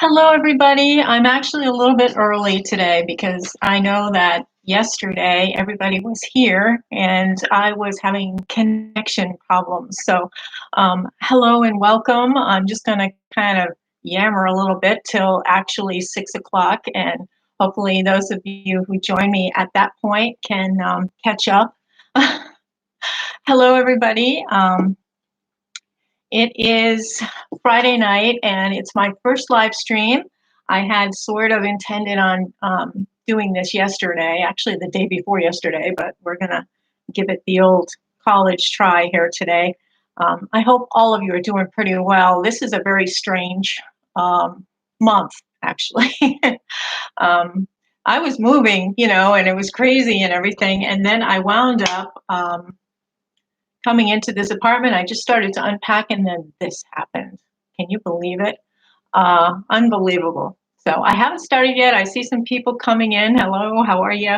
Hello, everybody. I'm actually a little bit early today because I know that yesterday everybody was here and I was having connection problems. Hello and welcome. I'm just going to kind of yammer a little bit till actually 6 o'clock, and hopefully, those of you who join me at that point can catch up. Hello, everybody. It is Friday night and it's my first live stream. I had sort of intended on doing this yesterday, actually the day before yesterday, but we're going to give it the old college try here today. I hope all of you are doing pretty well. This is a very strange month, actually. I was moving, and it was crazy and everything. And then I wound up coming into this apartment. I just started to unpack and then this happened. Can you believe it? Unbelievable. So I haven't started yet. I see some people coming in. Hello, how are you?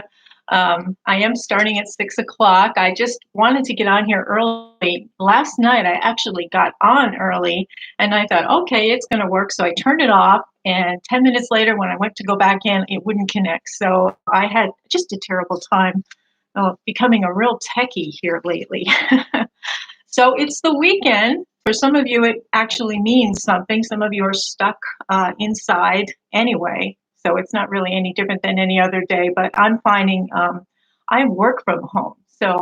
I am starting at 6 o'clock. I just wanted to get on here early. Last night I actually got on early and I thought, okay, it's going to work. So I turned it off, and 10 minutes later when I went to go back in, it wouldn't connect. So I had just a terrible time becoming a real techie here lately. So it's the weekend. For some of you, it actually means something. Some of you are stuck inside anyway. So it's not really any different than any other day. But I'm finding I work from home. So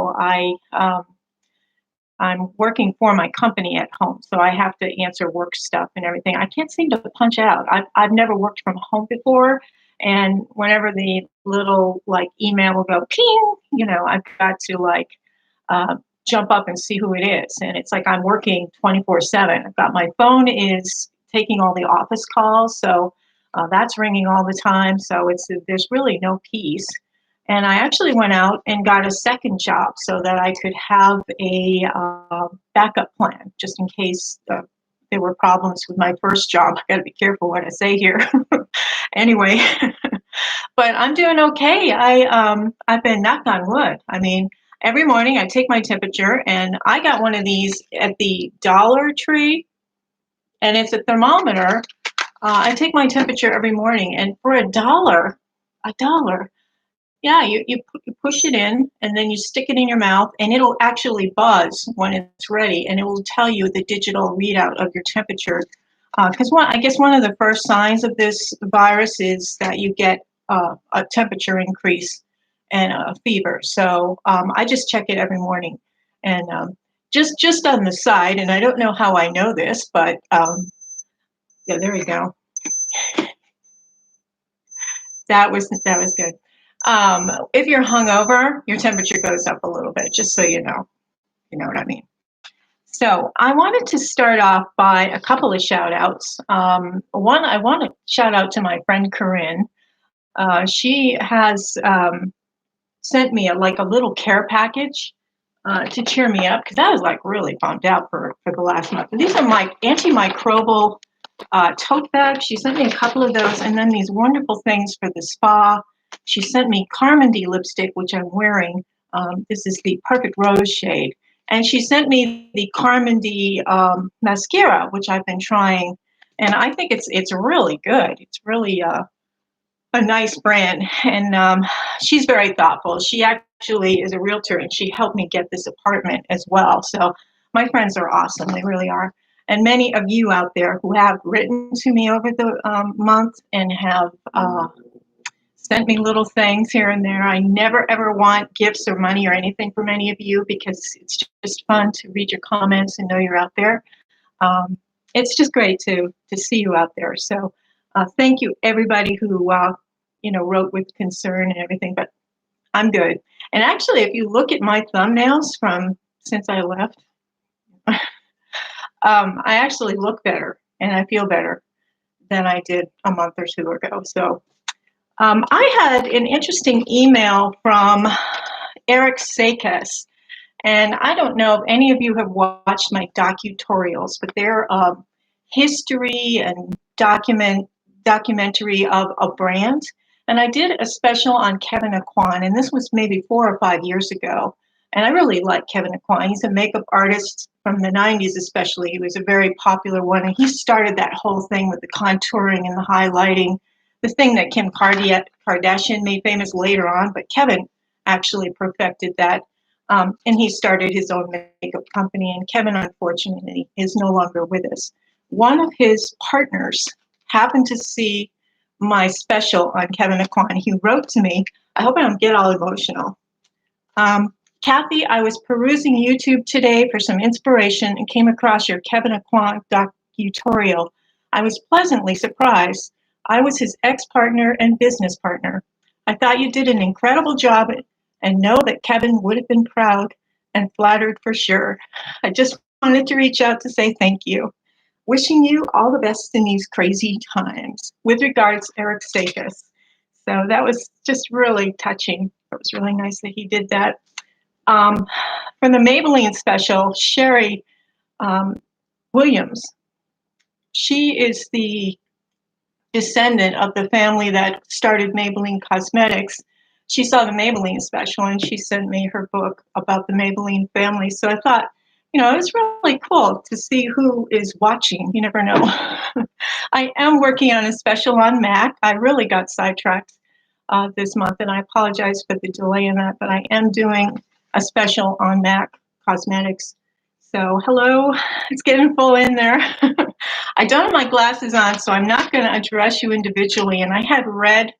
I'm working for my company at home. So I have to answer work stuff and everything. I can't seem to punch out. I've never worked from home before. And whenever the little email will go ping, I've got to uh, jump up and see who it is. And it's like I'm working 24/7. I've got my phone is taking all the office calls. So that's ringing all the time. So there's really no peace. And I actually went out and got a second job so that I could have a backup plan just in case there were problems with my first job. I got to be careful what I say here. Anyway, but I'm doing okay. I've been, knock on wood. I mean, every morning I take my temperature, and I got one of these at the Dollar Tree, and it's a thermometer. I take my temperature every morning, and for a dollar, yeah, you push it in and then you stick it in your mouth, and it'll actually buzz when it's ready, and it will tell you the digital readout of your temperature. Because I guess one of the first signs of this virus is that you get a temperature increase and a fever. So I just check it every morning, and just on the side, and I don't know how I know this, but yeah, there you go. That was good. If you're hungover, your temperature goes up a little bit, just so you know. You know what I mean? So I wanted to start off by a couple of shout outs. One, I want to shout out to my friend Corinne. She has sent me a little care package to cheer me up, because I was really bummed out for the last month. These are my antimicrobial tote bags. She sent me a couple of those, and then these wonderful things for the spa. She sent me Carmody lipstick, which I'm wearing. This is the Perfect Rose shade. And she sent me the Carmody mascara, which I've been trying. And I think it's really good. It's really a nice brand. And she's very thoughtful. She actually is a realtor, and she helped me get this apartment as well. So my friends are awesome. They really are. And many of you out there who have written to me over the month and have sent me little things here and there. I never ever want gifts or money or anything from any of you, because it's just fun to read your comments and know you're out there. It's just great to see you out there. So thank you, everybody who wrote with concern and everything. But I'm good. And actually, if you look at my thumbnails from since I left, I actually look better and I feel better than I did a month or two ago. So I had an interesting email from Eric Sakes, and I don't know if any of you have watched my docutorials, but they're history and documentary of a brand. And I did a special on Kevyn Aucoin, and this was maybe 4 or 5 years ago. And I really like Kevyn Aucoin. He's a makeup artist from the 90s especially. He was a very popular one. And he started that whole thing with the contouring and the highlighting, the thing that Kim Kardashian made famous later on. But Kevyn actually perfected that. And he started his own makeup company. And Kevyn, unfortunately, is no longer with us. One of his partners happened to see my special on Kevyn Aucoin. He wrote to me. I hope I don't get all emotional. Kathy, I was perusing YouTube today for some inspiration and came across your Kevyn Aucoin docutorial. I was pleasantly surprised. I was his ex-partner and business partner. I thought you did an incredible job and know that Kevyn would have been proud and flattered for sure. I just wanted to reach out to say thank you. Wishing you all the best in these crazy times. With regards, Eric Sakis. So that was just really touching. It was really nice that he did that. For the Maybelline special, Sherry Williams, she is the descendant of the family that started Maybelline Cosmetics. She saw the Maybelline special and she sent me her book about the Maybelline family. So I thought, you know, it's really cool to see who is watching. You never know. I am working on a special on MAC. I really got sidetracked this month, and I apologize for the delay in that, but I am doing a special on MAC Cosmetics. So hello, it's getting full in there. I don't have my glasses on, so I'm not going to address you individually. And I had read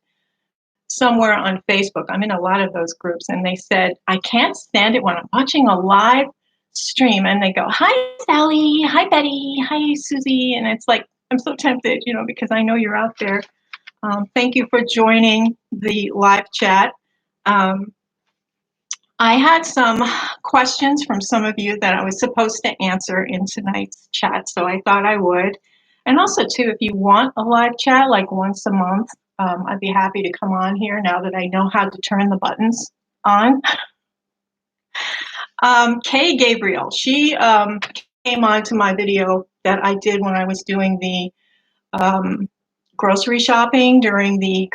somewhere on Facebook, I'm in a lot of those groups, and they said, I can't stand it when I'm watching a live stream and they go, hi, Sally, hi, Betty, hi, Susie. And it's like, I'm so tempted, you know, because I know you're out there. Thank you for joining the live chat. I had some questions from some of you that I was supposed to answer in tonight's chat, so I thought I would. And also, too, if you want a live chat, like once a month, I'd be happy to come on here now that I know how to turn the buttons on. Kay Gabriel, she came on to my video that I did when I was doing the grocery shopping during the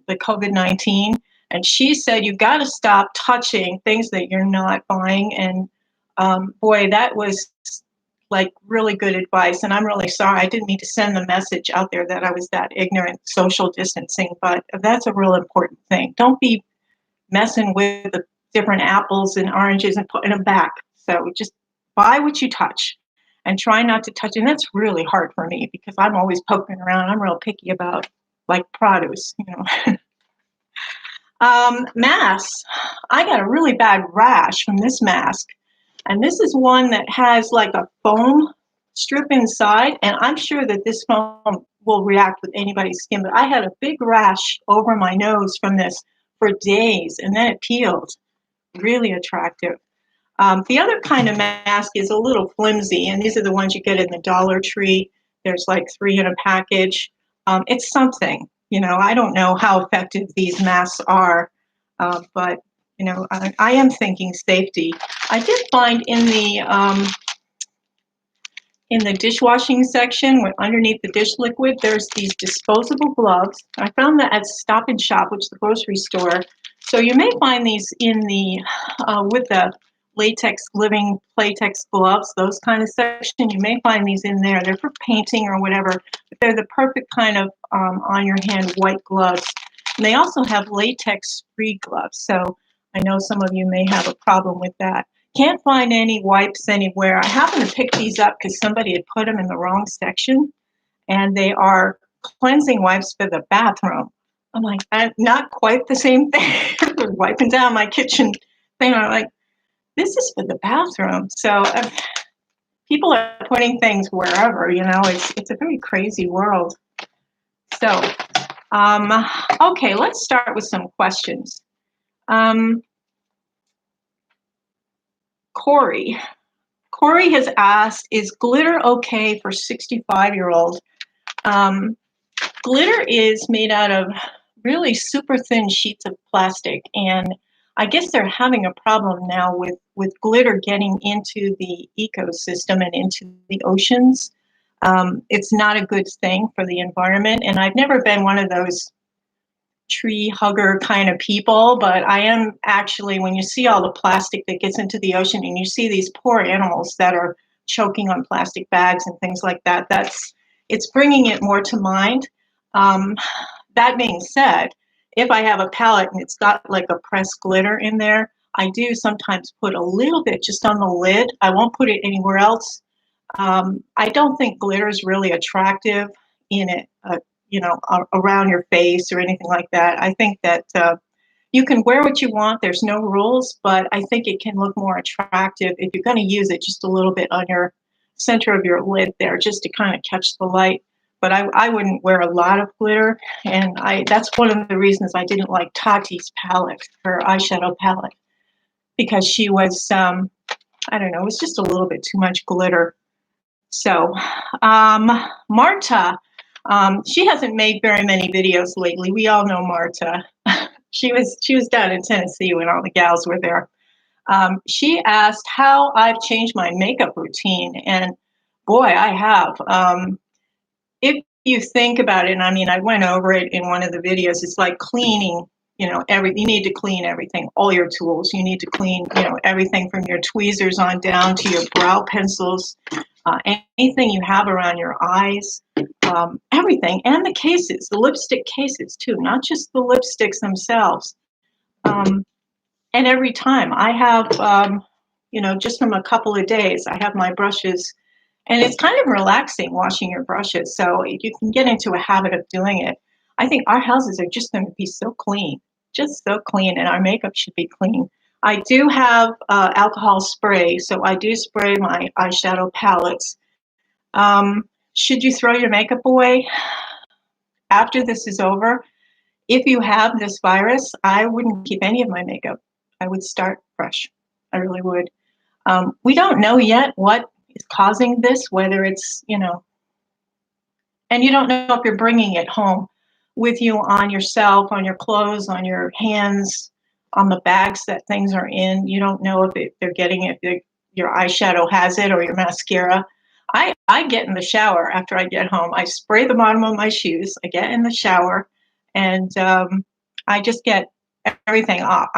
COVID-19. And she said, you got to stop touching things that you're not buying. And boy, that was like really good advice. And I'm really sorry. I didn't mean to send the message out there that I was that ignorant, social distancing, but that's a real important thing. Don't be messing with the different apples and oranges and putting them back. So just buy what you touch and try not to touch. And that's really hard for me because I'm always poking around. I'm real picky about like produce, you know. Masks. I got a really bad rash from this mask. And this is one that has like a foam strip inside. And I'm sure that this foam will react with anybody's skin. But I had a big rash over my nose from this for days. And then it peeled. Really attractive. The other kind of mask is a little flimsy. And these are the ones you get in the Dollar Tree. There's like 3 in a package. It's something. You know, I don't know how effective these masks are, but, you know, I am thinking safety. I did find in the dishwashing section, underneath the dish liquid, there's these disposable gloves. I found that at Stop and Shop, which is the grocery store. So you may find these in the, with the latex living playtex gloves, those kind of section. You may find these in there. They're for painting or whatever, but they're the perfect kind of on your hand white gloves. And they also have latex free gloves. So I know some of you may have a problem with that. Can't find any wipes anywhere. I happened to pick these up because somebody had put them in the wrong section, and they are cleansing wipes for the bathroom. I'm like, not quite the same thing. Wiping down my kitchen thing. I'm like, this is for the bathroom. So people are putting things wherever, you know, it's a very crazy world. So, okay, let's start with some questions. Corey has asked, is glitter okay for 65-year-olds? Glitter is made out of really super thin sheets of plastic, and I guess they're having a problem now with glitter getting into the ecosystem and into the oceans. It's not a good thing for the environment, and I've never been one of those tree hugger kind of people, but I am actually, when you see all the plastic that gets into the ocean and you see these poor animals that are choking on plastic bags and things like that, it's bringing it more to mind. Um, that being said, if I have a palette and it's got like a pressed glitter in there, I do sometimes put a little bit just on the lid. I won't put it anywhere else. I don't think glitter is really attractive in it, around your face or anything like that. I think that you can wear what you want. There's no rules, but I think it can look more attractive if you're going to use it just a little bit on your center of your lid there, just to kind of catch the light. But I wouldn't wear a lot of glitter, and that's one of the reasons I didn't like Tati's palette, her eyeshadow palette, because she was, I don't know, it was just a little bit too much glitter. So, Marta, she hasn't made very many videos lately. We all know Marta. She was down in Tennessee when all the gals were there. She asked how I've changed my makeup routine, and boy, I have. If you think about it, and I mean, I went over it in one of the videos. It's like cleaning. You need to clean everything, all your tools. You need to clean, everything from your tweezers on down to your brow pencils, anything you have around your eyes, everything, and the cases, the lipstick cases too, not just the lipsticks themselves. And every time I have, just from a couple of days, I have my brushes, and it's kind of relaxing washing your brushes. So if you can get into a habit of doing it, I think our houses are just going to be so clean, just so clean, and our makeup should be clean. I do have alcohol spray, so I do spray my eyeshadow palettes. Should you throw your makeup away after this is over? If you have this virus, I wouldn't keep any of my makeup. I would start fresh. I really would. We don't know yet what is causing this, whether it's, and you don't know if you're bringing it home with you on yourself, on your clothes, on your hands, on the bags that things are in. You don't know if they're getting it, if your eyeshadow has it or your mascara. I get in the shower after I get home. I spray the bottom of my shoes. I get in the shower, and I just get everything off.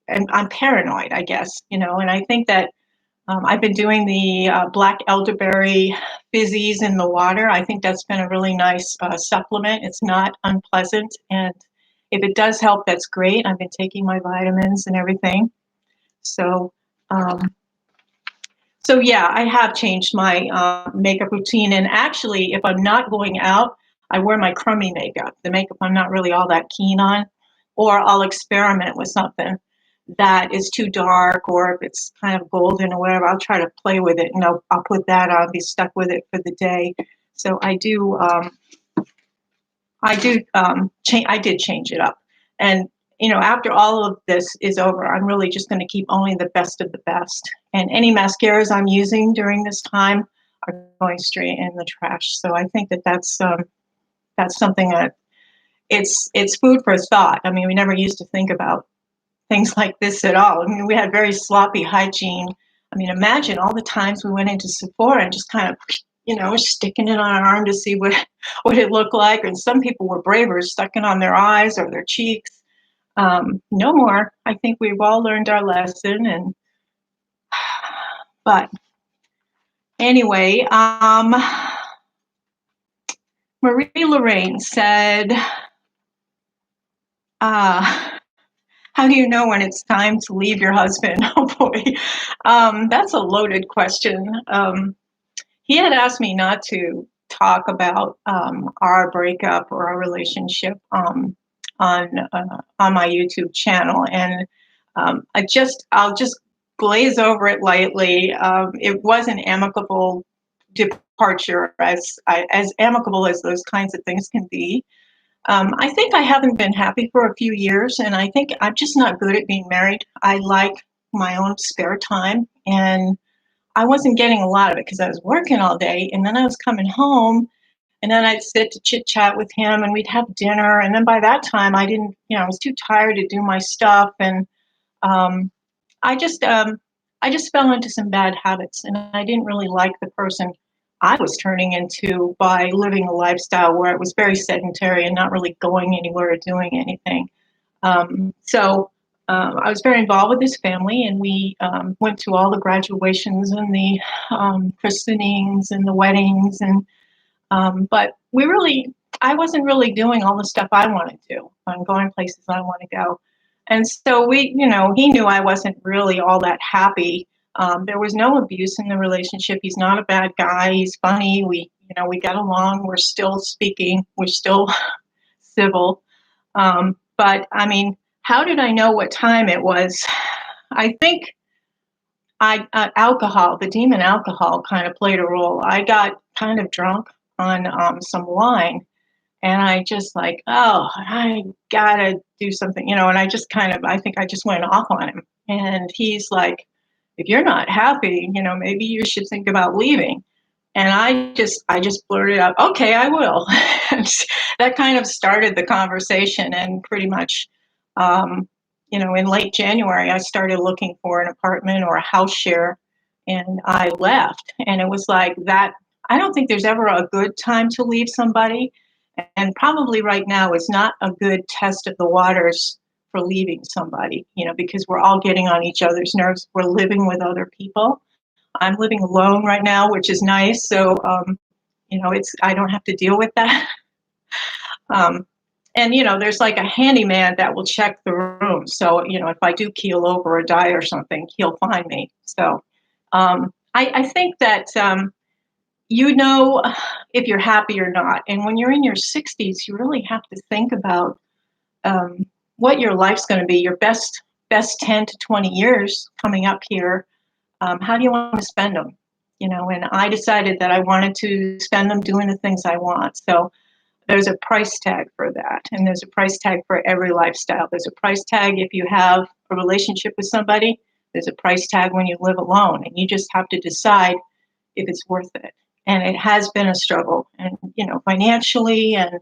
And I'm paranoid, I guess, and I think that I've been doing the black elderberry fizzies in the water. I think that's been a really nice supplement. It's not unpleasant, and if it does help, that's great. I've been taking my vitamins and everything. So, so yeah, I have changed my makeup routine. And actually, if I'm not going out, I wear my crummy makeup, the makeup I'm not really all that keen on, or I'll experiment with something that is too dark, or if it's kind of golden or whatever, I'll try to play with it, and I'll put that on, be stuck with it for the day. So I did change it up. And after all of this is over, I'm really just going to keep only the best of the best. And any mascaras I'm using during this time are going straight in the trash. So I think that that's something that it's food for thought. I mean, we never used to think about things like this at all. I mean, we had very sloppy hygiene. I mean, imagine all the times we went into Sephora and just kind of, sticking it on our arm to see what it looked like. And some people were braver, stuck it on their eyes or their cheeks. No more. I think we've all learned our lesson. But anyway, Marie Lorraine said, how do you know when it's time to leave your husband? Oh boy, that's a loaded question. He had asked me not to talk about our breakup or our relationship on my YouTube channel, and I'll just glaze over it lightly. It was an amicable departure, as amicable as those kinds of things can be. I think I haven't been happy for a few years, and I think I'm just not good at being married. I like my own spare time, and I wasn't getting a lot of it because I was working all day, and then I was coming home, and then I'd sit to chit chat with him, and we'd have dinner, and then by that time I didn't, I was too tired to do my stuff, and um, I just fell into some bad habits, and I didn't really like the person I was turning into by living a lifestyle where it was very sedentary and not really going anywhere or doing anything. I was very involved with this family, and we went to all the graduations and the christenings and the weddings, and but I wasn't really doing all the stuff I wanted to and going places I want to go. And so he knew I wasn't really all that happy. There was no abuse in the relationship. He's not a bad guy. He's funny. We got along. We're still speaking. We're still civil. But I mean, how did I know what time it was? I think alcohol, the demon alcohol, kind of played a role. I got kind of drunk on some wine, and I just like, oh, I gotta do something, and I think I just went off on him. And he's like, if you're not happy, maybe you should think about leaving. And I just blurted out, okay, I will. That kind of started the conversation. And pretty much, in late January, I started looking for an apartment or a house share, and I left. And it was like that. I don't think there's ever a good time to leave somebody. And probably right now is not a good test of the waters for leaving somebody, because we're all getting on each other's nerves. We're living with other people. I'm living alone right now, which is nice. So, I don't have to deal with that. Um, and, there's like a handyman that will check the room. So, if I do keel over or die or something, he'll find me. So, I think that, if you're happy or not. And when you're in your 60s, you really have to think about what your life's going to be, your best 10 to 20 years coming up here. How do you want to spend them? And I decided that I wanted to spend them doing the things I want. So there's a price tag for that. And there's a price tag for every lifestyle. There's a price tag if you have a relationship with somebody. There's a price tag when you live alone. And you just have to decide if it's worth it. And it has been a struggle, and, financially, and,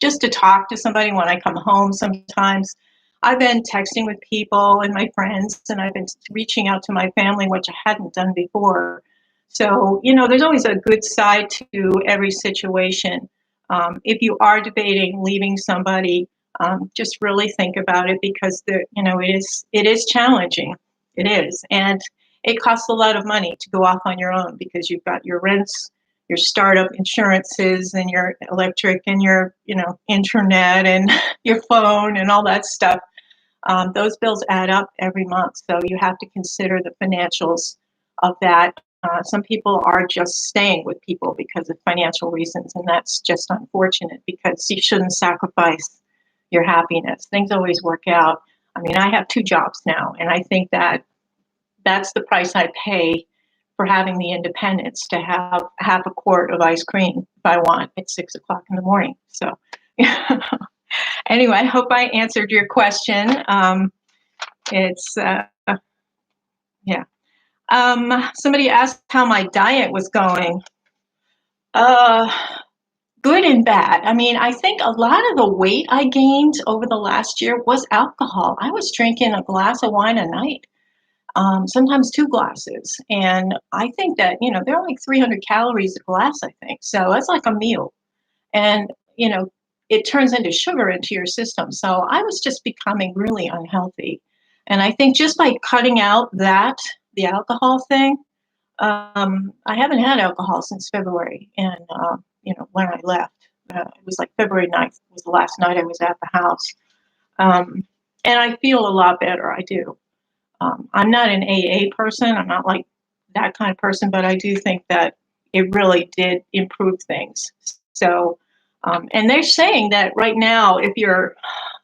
just to talk to somebody when I come home. Sometimes I've been texting with people and my friends, and I've been reaching out to my family, which I hadn't done before. So, there's always a good side to every situation. If you are debating leaving somebody, just really think about it, because it is challenging. It is. And it costs a lot of money to go off on your own, because you've got your rents, your startup insurances, and your electric, and your, internet, and your phone, and all that stuff. Those bills add up every month. So you have to consider the financials of that. Some people are just staying with people because of financial reasons, and that's just unfortunate, because you shouldn't sacrifice your happiness. Things always work out. I mean, I have 2 jobs now, and I think that that's the price I pay for having the independence to have half a quart of ice cream if I want at 6 o'clock in the morning. So anyway, I hope I answered your question. It's, yeah. Somebody asked how my diet was going. Good and bad. I mean, I think a lot of the weight I gained over the last year was alcohol. I was drinking a glass of wine a night. Sometimes 2 glasses. And I think that, they're like 300 calories a glass, I think. So that's like a meal. And, it turns into sugar into your system. So I was just becoming really unhealthy. And I think just by cutting out the alcohol thing, I haven't had alcohol since February. And, when I left, it was like February 9th was the last night I was at the house. And I feel a lot better. I do. I'm not an AA person. I'm not like that kind of person, but I do think that it really did improve things. So, and they're saying that right now, if you're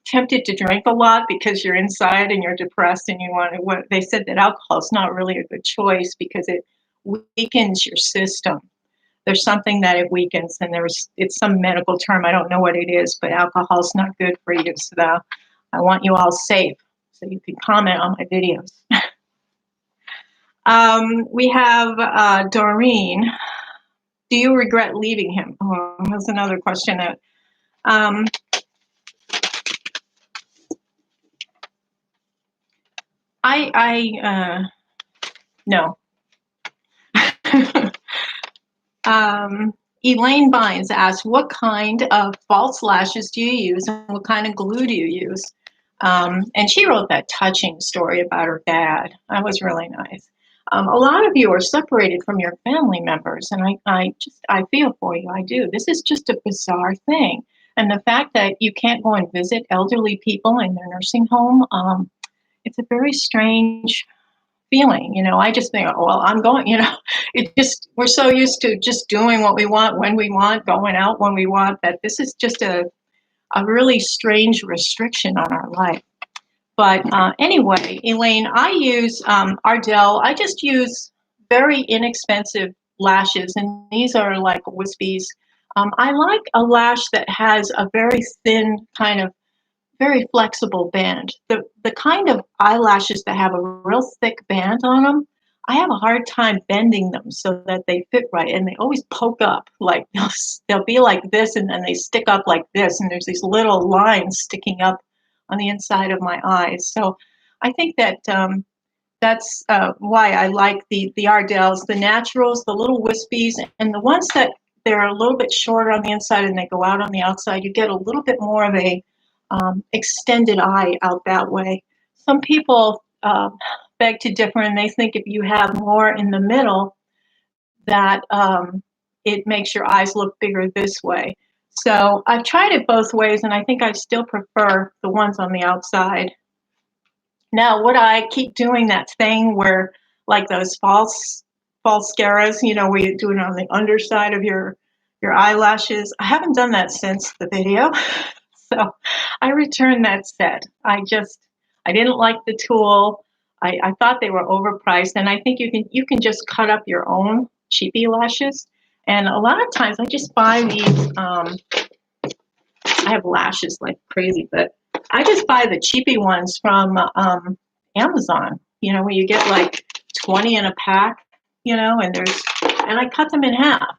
tempted to drink a lot because you're inside and you're depressed and you want to, they said that alcohol is not really a good choice because it weakens your system. There's something that it weakens, and it's some medical term. I don't know what it is, but alcohol is not good for you. So I want you all safe, so you can comment on my videos. We have Doreen. Do you regret leaving him? Oh, that's another question. No. Elaine Bynes asks, what kind of false lashes do you use and what kind of glue do you use? And she wrote that touching story about her dad. That was really nice. A lot of you are separated from your family members, and I feel for you. I do. This is just a bizarre thing. And the fact that you can't go and visit elderly people in their nursing home, it's a very strange feeling. I just think, oh, well, I'm going, we're so used to just doing what we want when we want, going out when we want, that this is just a really strange restriction on our life. But anyway, Elaine, I use Ardell. I just use very inexpensive lashes, and these are like wispies. I like a lash that has a very thin, kind of very flexible band. The kind of eyelashes that have a real thick band on them, I have a hard time bending them so that they fit right, and they always poke up. Like they'll be like this, and then they stick up like this, and there's these little lines sticking up on the inside of my eyes. So I think that that's why I like the Ardells, the naturals, the little wispies, and the ones that they're a little bit shorter on the inside and they go out on the outside. You get a little bit more of a extended eye out that way. Some people beg to differ, and they think if you have more in the middle, that it makes your eyes look bigger this way. So I've tried it both ways, and I think I still prefer the ones on the outside. Now, would I keep doing that thing where, like those false mascaras, where you do it on the underside of your eyelashes? I haven't done that since the video. So I returned that set. I didn't like the tool. I thought they were overpriced, and I think you can just cut up your own cheapy lashes. And a lot of times I just buy these. I have lashes like crazy, but I just buy the cheapy ones from Amazon. Where you get like 20 in a pack. And I cut them in half.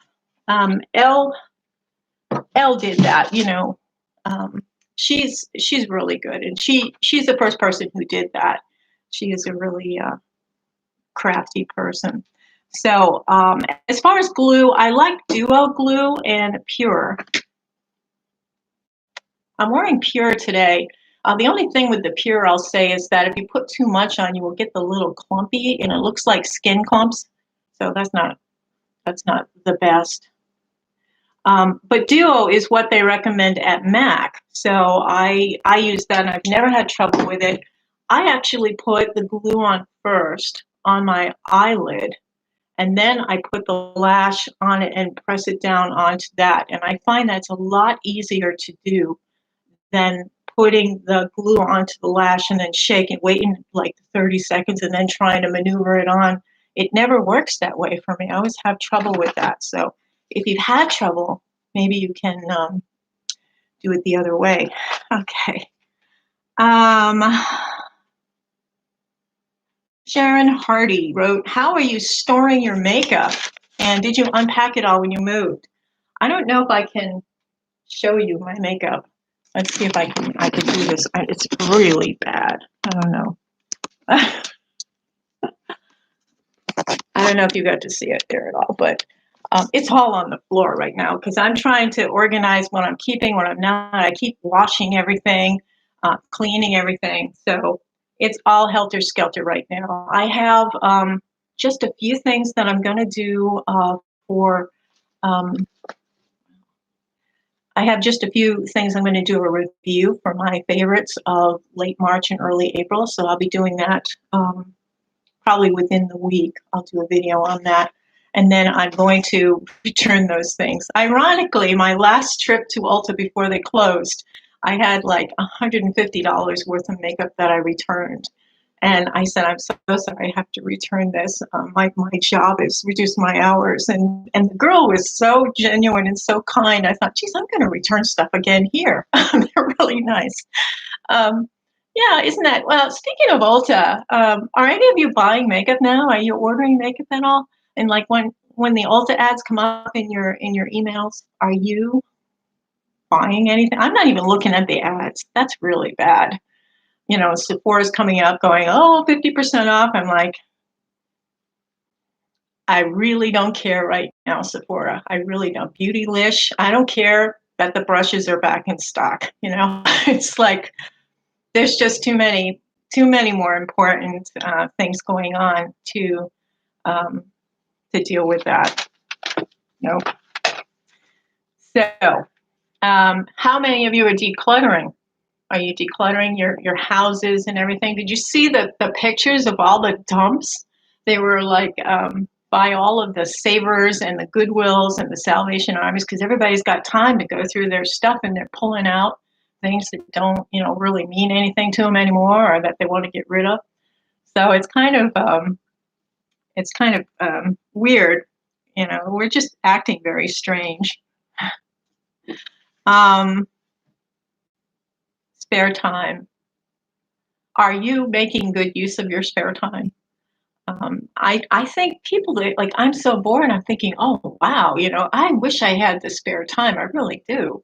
Elle did that. She's really good, and she's the first person who did that. She is a really crafty person. So as far as glue, I like Duo glue and Pure. I'm wearing Pure today. The only thing with the Pure, I'll say, is that if you put too much on, you will get the little clumpy, and it looks like skin clumps. So that's not the best. But Duo is what they recommend at MAC. So I use that, and I've never had trouble with it. I actually put the glue on first on my eyelid, and then I put the lash on it and press it down onto that. And I find that's a lot easier to do than putting the glue onto the lash and then shaking, waiting like 30 seconds and then trying to maneuver it on. It never works that way for me. I always have trouble with that. So if you've had trouble, maybe you can do it the other way. Okay. Sharon Hardy wrote, how are you storing your makeup? And did you unpack it all when you moved? I don't know if I can show you my makeup. Let's see if I can do this. It's really bad. I don't know. I don't know if you got to see it there at all, but it's all on the floor right now because I'm trying to organize what I'm keeping, what I'm not. I keep washing everything, cleaning everything. So it's all helter-skelter right now. I have just a few things that I'm going to do for I have just a few things I'm going to do a review for my favorites of late March and early April. So I'll be doing that probably within the week. I'll do a video on that. And then I'm going to return those things. Ironically, my last trip to Ulta before they closed, I had like $150 worth of makeup that I returned. And I said, I'm so sorry, I have to return this. My job is reduce my hours. And the girl was so genuine and so kind. I thought, geez, I'm going to return stuff again here. They're really nice. Yeah, isn't that, well, speaking of Ulta, are any of you buying makeup now? Are you ordering makeup at all? And like when the Ulta ads come up in your emails, are you buying anything? I'm not even looking at the ads. That's really bad. Sephora's coming up going, oh, 50% off. I'm like, I really don't care right now, Sephora. I really don't. Beautylish, I don't care that the brushes are back in stock. It's like there's just too many more important things going on um, to deal with that. Nope. So, how many of you are decluttering? Are you decluttering your houses and everything? Did you see the pictures of all the dumps? They were like by all of the Savers and the Goodwills and the Salvation Armies, because everybody's got time to go through their stuff and they're pulling out things that don't, really mean anything to them anymore or that they want to get rid of. So it's kind of weird. We're just acting very strange. Um, Spare time. Are you making good use of your spare time? I think people that like, I'm so bored. I'm thinking, oh wow, I wish I had the spare time. I really do.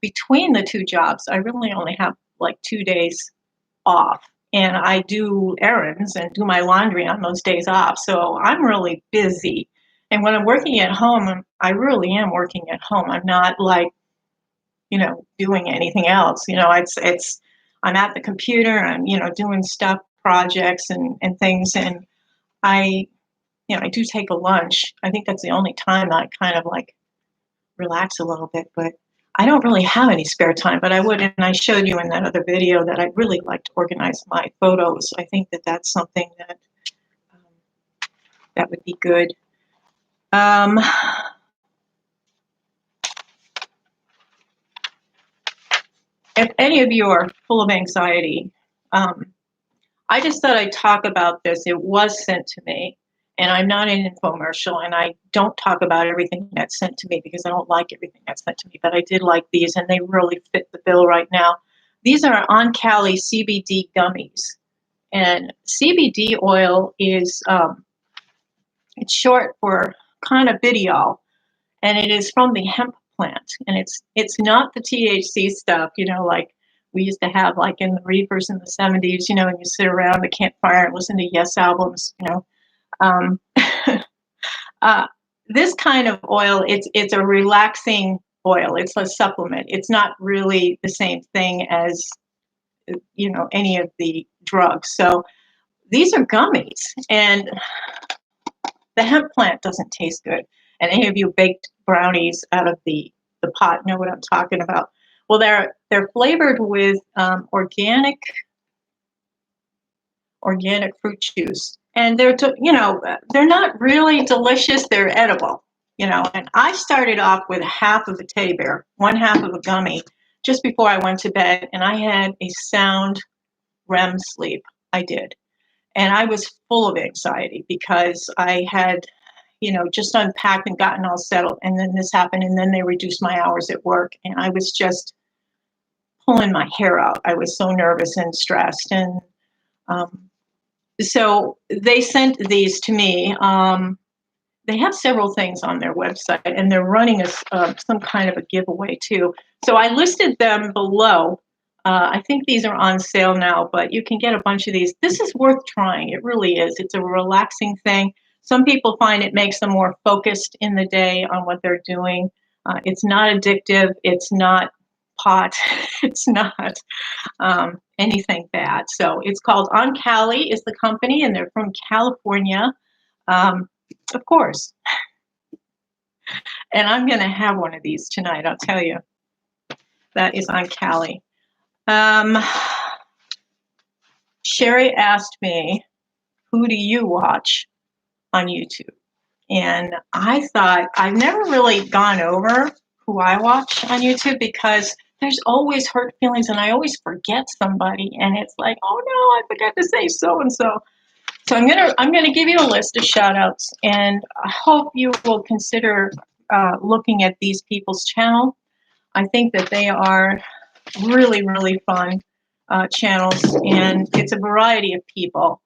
Between the two jobs, I really only have like 2 days off, and I do errands and do my laundry on those days off. So I'm really busy. And when I'm working at home, I really am working at home. I'm not like, doing anything else. It's I'm at the computer. I'm doing stuff, projects and things, and I I do take a lunch. I think that's the only time that I kind of like relax a little bit, but I don't really have any spare time, but I would, and I showed you in that other video that I really like to organize my photos. I think that that's something um, that would be good. Um, if any of you are full of anxiety, um, I just thought I'd talk about this. It was sent to me, and I'm not an infomercial, and I don't talk about everything that's sent to me because I don't like everything that's sent to me, but I did like these, and they really fit the bill right now. These are Oncali CBD gummies, and CBD oil is, it's short for cannabidiol, and it is from the hemp plant, and it's not the THC stuff, like we used to have like in the reefers in the 70s, and you sit around the campfire and listen to Yes albums. Um, uh, this kind of oil, it's a relaxing oil. It's a supplement. It's not really the same thing as any of the drugs. So these are gummies, and the hemp plant doesn't taste good. And any of you baked brownies out of the pot know what I'm talking about. Well, they're flavored with organic fruit juice, and they're not really delicious. They're edible, And I started off with half of a teddy bear, one half of a gummy, just before I went to bed, and I had a sound REM sleep. I did. And I was full of anxiety because I had, just unpacked and gotten all settled. And then this happened. And then they reduced my hours at work. And I was just pulling my hair out. I was so nervous and stressed. And so they sent these to me. They have several things on their website, and they're running some kind of a giveaway too. So I listed them below. I think these are on sale now, but you can get a bunch of these. This is worth trying. It really is. It's a relaxing thing. Some people find it makes them more focused in the day on what they're doing. It's not addictive. It's not pot. It's not anything bad. So it's called Oncali is the company, and they're from California. Of course. And I'm going to have one of these tonight, I'll tell you. That is Oncali. Sherry asked me, who do you watch on YouTube? And I thought, I've never really gone over who I watch on YouTube because there's always hurt feelings and I always forget somebody. And it's like, oh no, I forgot to say so-and-so. So I'm gonna give you a list of shout outs, and I hope you will consider looking at these people's channel. I think that they are really, really fun channels, and it's a variety of people.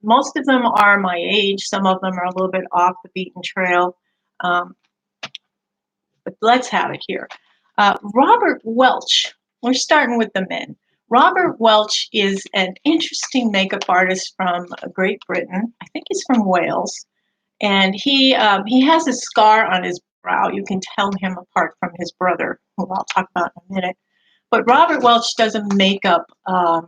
Most of them are my age. Some of them are a little bit off the beaten trail. But let's have it here. Robert Welch. We're starting with the men. Robert Welch is an interesting makeup artist from Great Britain. I think he's from Wales. And he has a scar on his brow. You can tell him apart from his brother, who I'll talk about in a minute. But Robert Welch does a makeup uh,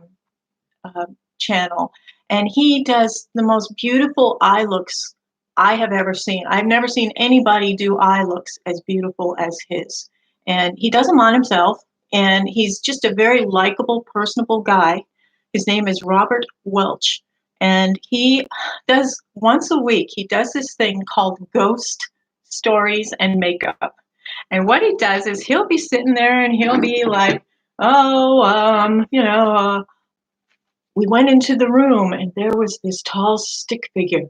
channel, and he does the most beautiful eye looks I have ever seen. I've never seen anybody do eye looks as beautiful as his. And he does them on himself, and he's just a very likable, personable guy. His name is Robert Welch, and he does once a week, he does this thing called Ghost Stories and Makeup. And what he does is he'll be sitting there and he'll be like, oh, we went into the room and there was this tall stick figure,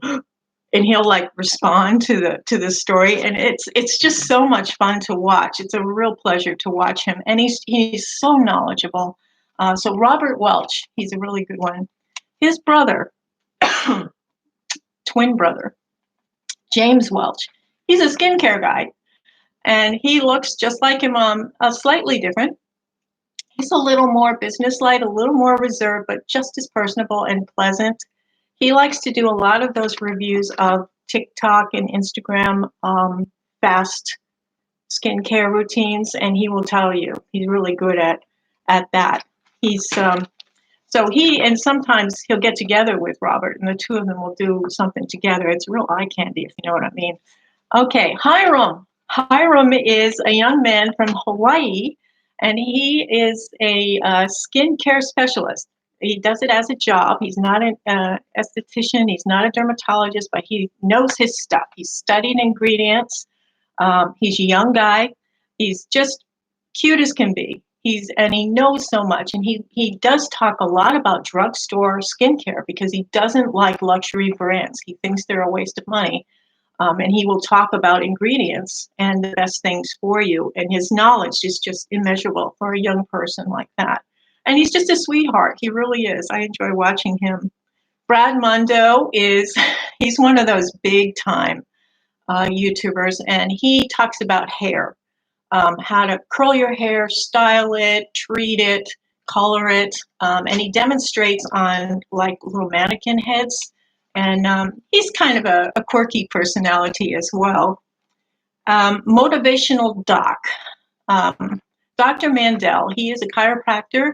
and he'll like respond to the story, and it's just so much fun to watch. It's a real pleasure to watch him, and he's so knowledgeable. So Robert Welch, he's a really good one. His brother, twin brother, James Welch, he's a skincare guy, and he looks just like him, slightly different. He's a little more businesslike, a little more reserved, but just as personable and pleasant. He likes to do a lot of those reviews of TikTok and Instagram fast skincare routines, and he will tell you he's really good at that. He's so he and sometimes he'll get together with Robert, and the two of them will do something together. It's real eye candy, if you know what I mean. Okay, Hiram. Hiram is a young man from Hawaii, and he is a skincare specialist. He does it as a job. He's not an esthetician. He's not a dermatologist, but he knows his stuff. He's studied ingredients. He's a young guy. He's just cute as can be. And he knows so much, and he does talk a lot about drugstore skincare because he doesn't like luxury brands. He thinks they're a waste of money. And he will talk about ingredients and the best things for you. And his knowledge is just immeasurable for a young person like that. And he's just a sweetheart. He really is. I enjoy watching him. Brad Mondo he's one of those big time YouTubers, and he talks about hair, how to curl your hair, style it, treat it, color it. And he demonstrates on like little mannequin heads. And he's kind of a quirky personality as well. Motivational Doc. Dr. Mandel, he is a chiropractor.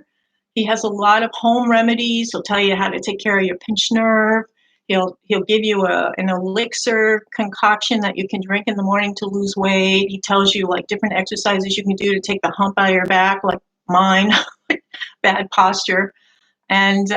He has a lot of home remedies. He'll tell you how to take care of your pinched nerve. He'll give you an elixir concoction that you can drink in the morning to lose weight. He tells you like different exercises you can do to take the hump out of your back, like mine, bad posture. And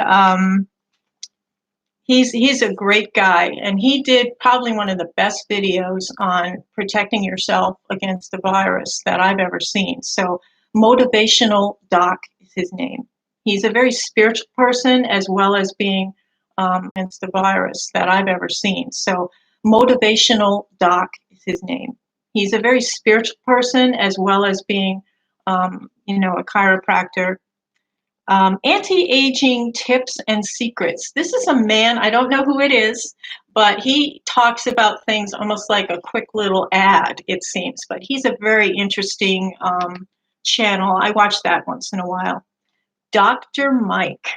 he's a great guy, and he did probably one of the best videos on protecting yourself against the virus that I've ever seen. So Motivational Doc is his name. He's a very spiritual person as well as being against the virus that I've ever seen. So Motivational Doc is his name. He's a very spiritual person as well as being, a chiropractor. Anti-aging tips and secrets. This is a man, I don't know who it is, but he talks about things almost like a quick little ad, it seems. But he's a very interesting channel. I watch that once in a while. Dr. Mike.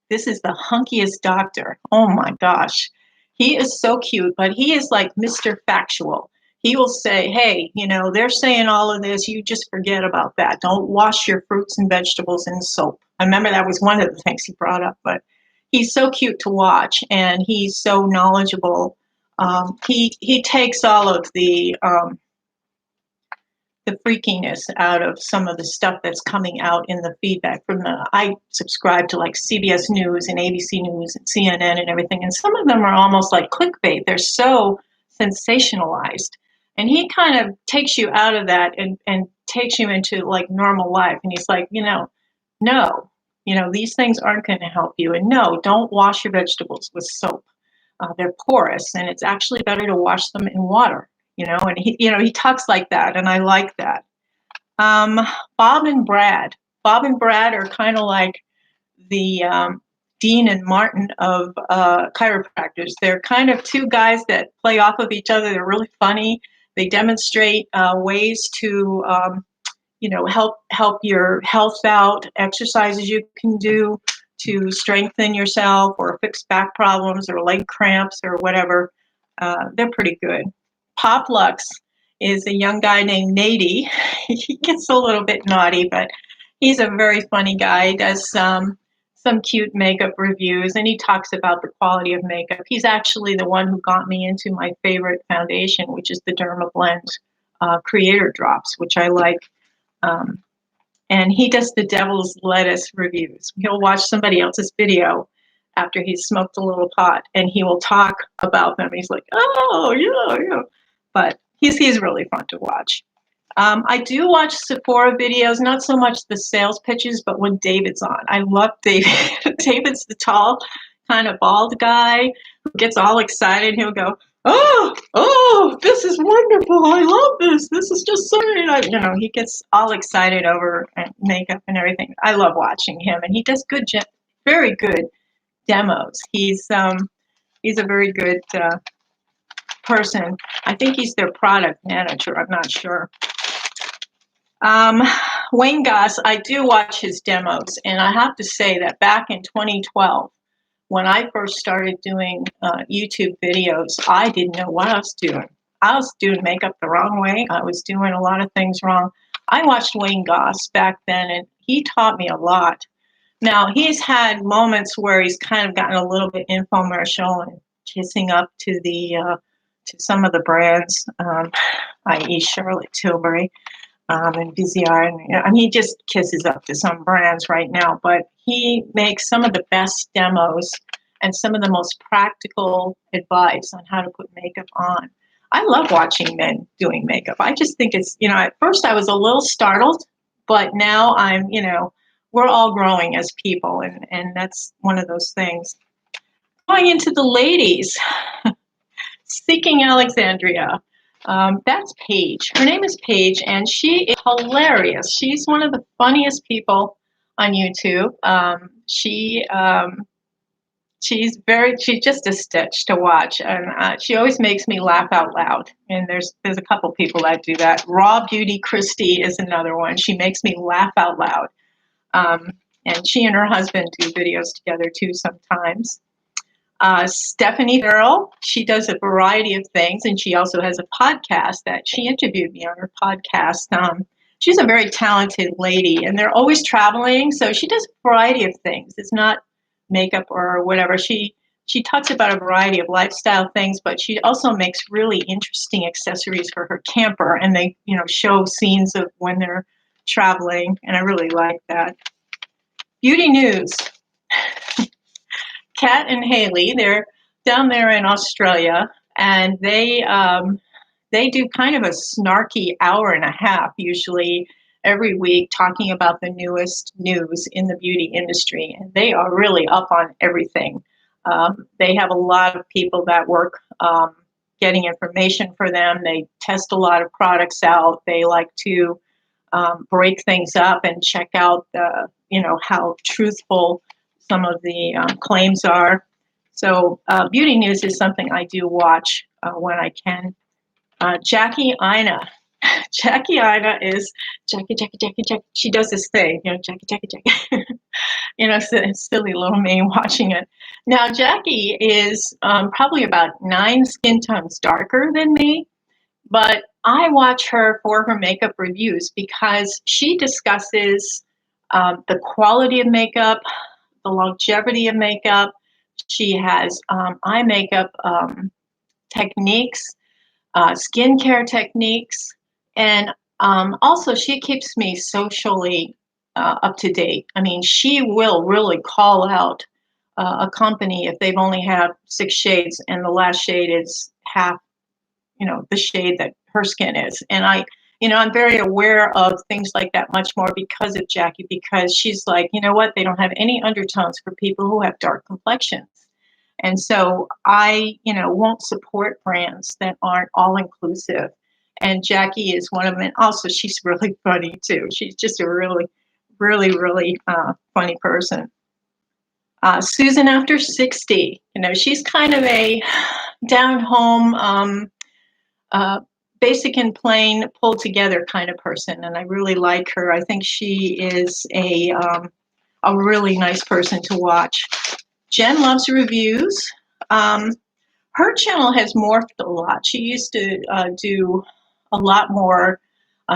This is the hunkiest doctor. Oh my gosh. He is so cute, but he is like Mr. Factual. He will say, hey, they're saying all of this. You just forget about that. Don't wash your fruits and vegetables in soap. I remember that was one of the things he brought up, but he's so cute to watch, and he's so knowledgeable. He takes all of the freakiness out of some of the stuff that's coming out in the feedback I subscribe to like CBS News and ABC News and CNN and everything, and some of them are almost like clickbait. They're so sensationalized, and he kind of takes you out of that and takes you into like normal life, and he's like, no, these things aren't going to help you, and no, don't wash your vegetables with soap. They're porous, and it's actually better to wash them in water. And he talks like that, and I like that. Bob and Brad. Bob and Brad are kind of like the Dean and Martin of chiropractors. They're kind of two guys that play off of each other. They're really funny. They demonstrate ways to, help your health out, exercises you can do to strengthen yourself or fix back problems or leg cramps or whatever. They're pretty good. Pop Lux is a young guy named Nady. He gets a little bit naughty, but he's a very funny guy. He does some cute makeup reviews, and he talks about the quality of makeup. He's actually the one who got me into my favorite foundation, which is the Derma Blend Creator Drops, which I like. And he does the devil's lettuce reviews. He'll watch somebody else's video after he's smoked a little pot, and he will talk about them. He's like, oh, yeah. But he's really fun to watch. I do watch Sephora videos, not so much the sales pitches, but when David's on. I love David. David's the tall, kind of bald guy who gets all excited. He'll go, oh, this is wonderful. I love this. This is just so great. He gets all excited over makeup and everything. I love watching him, and he does very good demos. He's a very good person. I think he's their product manager. I'm not sure. Wayne Goss, I do watch his demos, and I have to say that back in 2012, when I first started doing YouTube videos, I didn't know what I was doing. I was doing makeup the wrong way. I was doing a lot of things wrong. I watched Wayne Goss back then, and he taught me a lot. Now, he's had moments where he's kind of gotten a little bit infomercial and kissing up to to some of the brands, i.e. Charlotte Tilbury. And Vizier, he just kisses up to some brands right now, but he makes some of the best demos and some of the most practical advice on how to put makeup on. I love watching men doing makeup. I just think it's, at first I was a little startled, but now we're all growing as people, and that's one of those things. Going into the ladies, Seeking Alexandria. That's Paige. Her name is Paige, and she is hilarious. She's one of the funniest people on YouTube. She's just a stitch to watch, and she always makes me laugh out loud. And there's a couple people that do that. Raw Beauty Christie is another one. She makes me laugh out loud. And she and her husband do videos together too sometimes. Stephanie Farrell, she does a variety of things, and she also has a podcast that she interviewed me on her podcast. She's a very talented lady, and they're always traveling, so she does a variety of things. It's not makeup or whatever. She talks about a variety of lifestyle things, but she also makes really interesting accessories for her camper, and they show scenes of when they're traveling, and I really like that. Beauty news. Cath and Haley, they're down there in Australia, and they do kind of a snarky hour and a half, usually every week, talking about the newest news in the beauty industry, and they are really up on everything. They have a lot of people that work getting information for them. They test a lot of products out. They like to break things up and check out how truthful some of the claims are. So beauty news is something I do watch when I can. Jackie Ina. Jackie Ina is Jackie. She does this thing, Jackie. Silly little me watching it. Now, Jackie is probably about 9 skin tones darker than me, but I watch her for her makeup reviews because she discusses the quality of makeup, the longevity of makeup. She has eye makeup techniques, skincare techniques, and also she keeps me socially up to date. I mean, she will really call out a company if they've only have 6 shades and the last shade is half, the shade that her skin is. And I'm very aware of things like that much more because of Jackie, because she's like, you know what, they don't have any undertones for people who have dark complexions. And so I, won't support brands that aren't all inclusive. And Jackie is one of them. And also she's really funny too. She's just a really, really, really funny person. Susan After 60, she's kind of a down home, basic and plain, pulled together kind of person, and I really like her. I think she is a really nice person to watch. Jen loves reviews. Her Her channel has morphed a lot. She used to do a lot more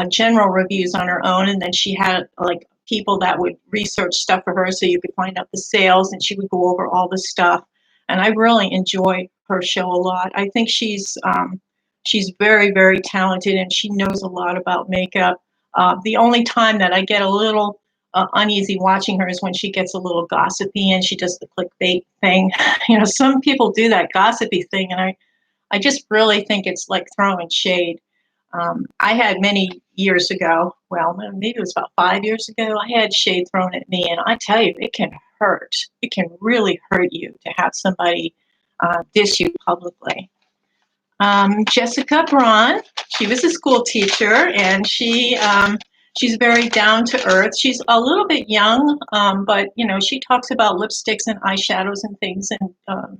general reviews on her own, and then she had like people that would research stuff for her so you could find out the sales, and she would go over all the stuff. And I really enjoy her show a lot. I think she's very, very talented, and she knows a lot about makeup. The only time that I get a little uneasy watching her is when she gets a little gossipy and she does the clickbait thing. You know, some people do that gossipy thing, and I just really think it's like throwing shade. I had many years ago, well, maybe it was about 5 years ago, I had shade thrown at me, and I tell you, it can hurt. It can really hurt you to have somebody diss you publicly. Jessica Braun, she was a school teacher, and she's very down to earth. She's a little bit young, but you know, she talks about lipsticks and eyeshadows and things, and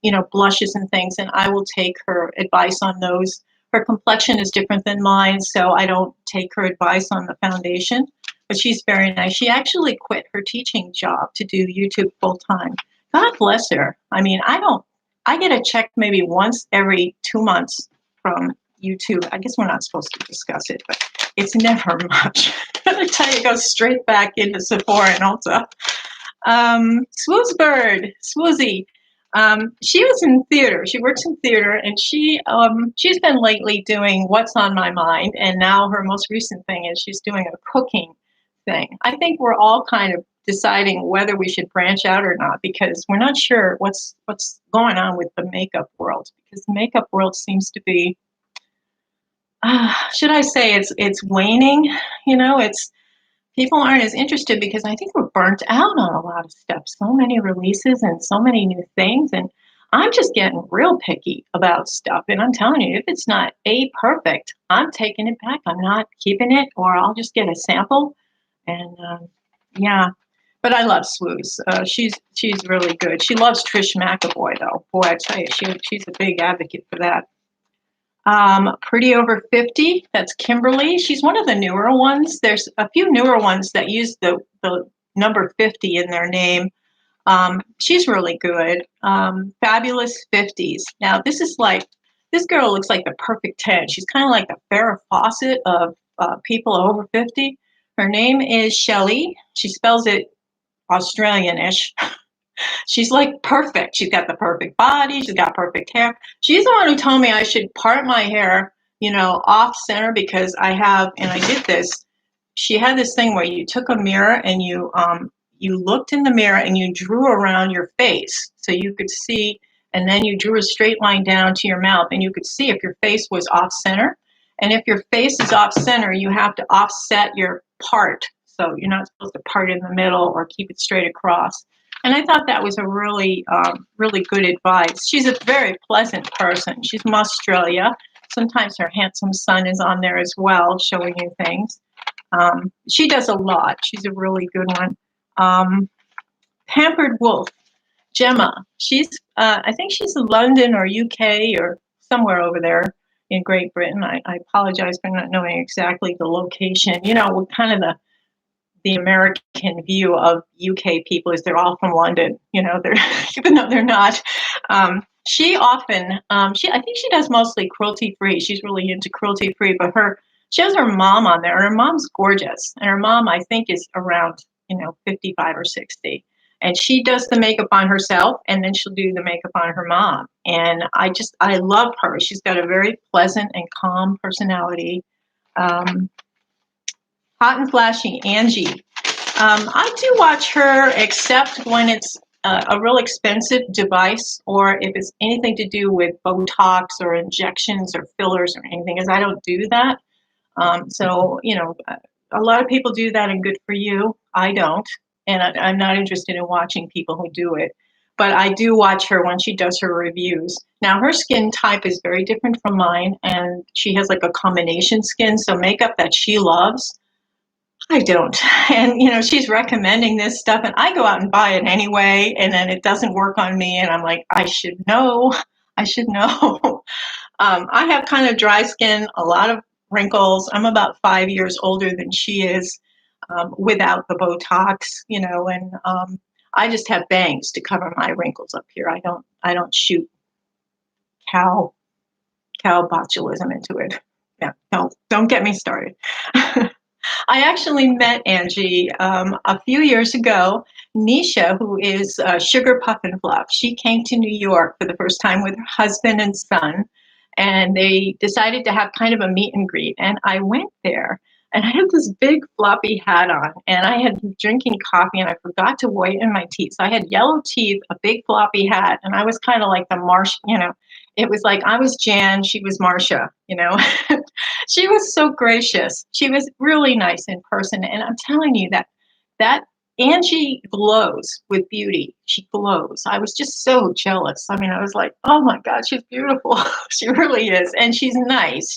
you know, blushes and things, and I will take her advice on those. Her complexion is different than mine, so I don't take her advice on the foundation, but she's very nice. She actually quit her teaching job to do YouTube full time. God bless her. I mean, I get a check maybe once every 2 months from YouTube. I guess we're not supposed to discuss it, but it's never much. I tell you, it goes straight back into Sephora and Ulta. Swoozy. She was in theater. She works in theater, and she's been lately doing What's on My Mind, and now her most recent thing is she's doing a cooking thing. I think we're all kind of deciding whether we should branch out or not, because we're not sure what's going on with the makeup world, because the makeup world seems to be, should I say, it's waning. You know, it's people aren't as interested because I think we're burnt out on a lot of stuff. So many releases and so many new things, and I'm just getting real picky about stuff. And I'm telling you, if it's not perfect, I'm taking it back. I'm not keeping it, or I'll just get a sample. And yeah, but I love Swooze. She's really good. She loves Trish McAvoy, though. Boy, I tell you, she's a big advocate for that. Pretty Over 50, that's Kimberly. She's one of the newer ones. There's a few newer ones that use the number 50 in their name. She's really good. Fabulous 50s. Now, this girl looks like the perfect 10. She's kind of like the Farrah Fawcett of people over 50. Her name is Shelley. She spells it Australian-ish. She's like perfect. She's got the perfect body. She's got perfect hair. She's the one who told me I should part my hair, you know, off center, because and I did this. She had this thing where you took a mirror and you looked in the mirror and you drew around your face so you could see, and then you drew a straight line down to your mouth and you could see if your face was off center. And if your face is off center, you have to offset your part. So you're not supposed to part in the middle or keep it straight across. And I thought that was a really, really good advice. She's a very pleasant person. She's from Australia. Sometimes her handsome son is on there as well, showing you things. She does a lot. She's a really good one. Pampered Wolf, Gemma. I think she's in London or UK or somewhere over there in Great Britain. I apologize for not knowing exactly the location. You know, we're kind of the American view of UK people is they're all from London, you know, they're even though they're not. She often, I think she does mostly cruelty free. She's really into cruelty free, but she has her mom on there, and her mom's gorgeous. And her mom, I think, is around, you know, 55 or 60. And she does the makeup on herself, and then she'll do the makeup on her mom. And I love her. She's got a very pleasant and calm personality. Hot and Flashy, Angie. I do watch her, except when it's a real expensive device, or if it's anything to do with Botox or injections or fillers or anything, because I don't do that. So, you know, a lot of people do that, and good for you. I don't, and I'm not interested in watching people who do it. But I do watch her when she does her reviews. Now, her skin type is very different from mine, and she has like a combination skin, so makeup that she loves, I don't. And, you know, she's recommending this stuff, and I go out and buy it anyway, and then it doesn't work on me, and I'm like, I should know. I should know. I have kind of dry skin, a lot of wrinkles. I'm about 5 years older than she is, without the Botox, you know, and I just have bangs to cover my wrinkles up here. I don't shoot. cow botulism into it. Yeah, don't get me started. I actually met Angie a few years ago. Nisha, who is Sugar Puff and Fluff, she came to New York for the first time with her husband and son, and they decided to have kind of a meet and greet. And I went there, and I had this big floppy hat on, and I had been drinking coffee, and I forgot to whiten my teeth. So I had yellow teeth, a big floppy hat, and I was kind of like the Marsh, it was like I was Jan, she was Marcia, She was so gracious. She was really nice in person. And I'm telling you that Angie glows with beauty. She glows. I was just so jealous. I mean, I was like, oh my God, she's beautiful. She really is. And she's nice.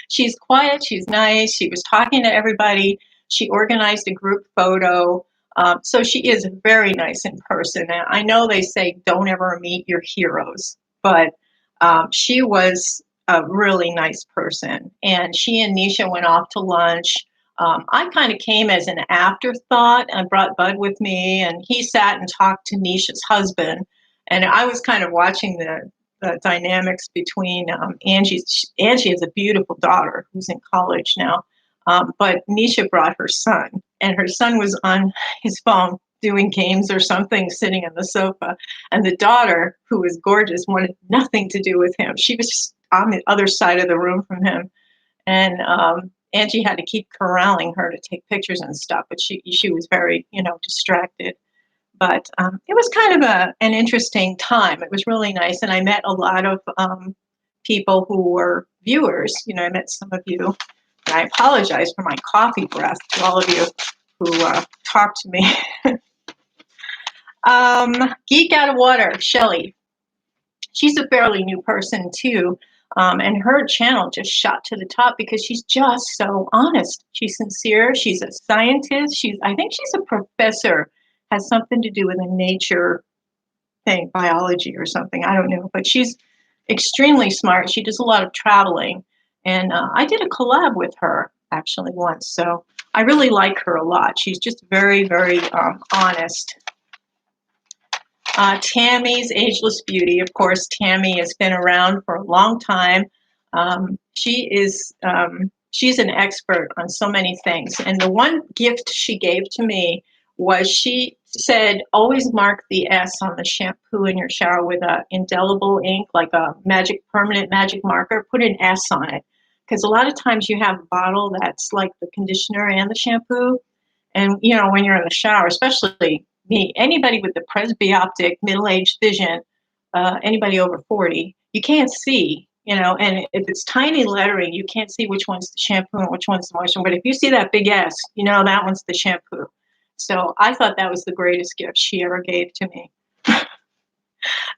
She's quiet. She's nice. She was talking to everybody. She organized a group photo. So she is very nice in person. And I know they say don't ever meet your heroes, but she was a really nice person. And she and Nisha went off to lunch. I kind of came as an afterthought. I brought Bud with me, and he sat and talked to Nisha's husband. And I was kind of watching the dynamics between Angie is a beautiful daughter who's in college now. But Nisha brought her son, and her son was on his phone doing games or something, sitting on the sofa. And the daughter, who was gorgeous, wanted nothing to do with him. She was just on the other side of the room from him. And Angie had to keep corralling her to take pictures and stuff, but she was very, distracted. But it was kind of an interesting time. It was really nice. And I met a lot of people who were viewers. I met some of you. And I apologize for my coffee breath to all of you who talked to me. Geek Out of Water, Shelly. She's a fairly new person too. And her channel just shot to the top because she's just so honest. She's sincere. She's a scientist. I think she's a professor. Has something to do with a nature thing, biology or something. I don't know. But she's extremely smart. She does a lot of traveling. And I did a collab with her actually once. So I really like her a lot. She's just very, very honest. Tammy's Ageless Beauty. Of course, Tammy has been around for a long time. She's an expert on so many things. And the one gift she gave to me was she said, always mark the S on the shampoo in your shower with a indelible ink, like a permanent magic marker. Put an S on it. Because a lot of times you have a bottle that's like the conditioner and the shampoo. And, when you're in the shower, especially me, anybody with the presbyopic middle-aged vision, anybody over 40, you can't see, and if it's tiny lettering, you can't see which one's the shampoo and which one's the moisture. But if you see that big S, that one's the shampoo. So I thought that was the greatest gift she ever gave to me.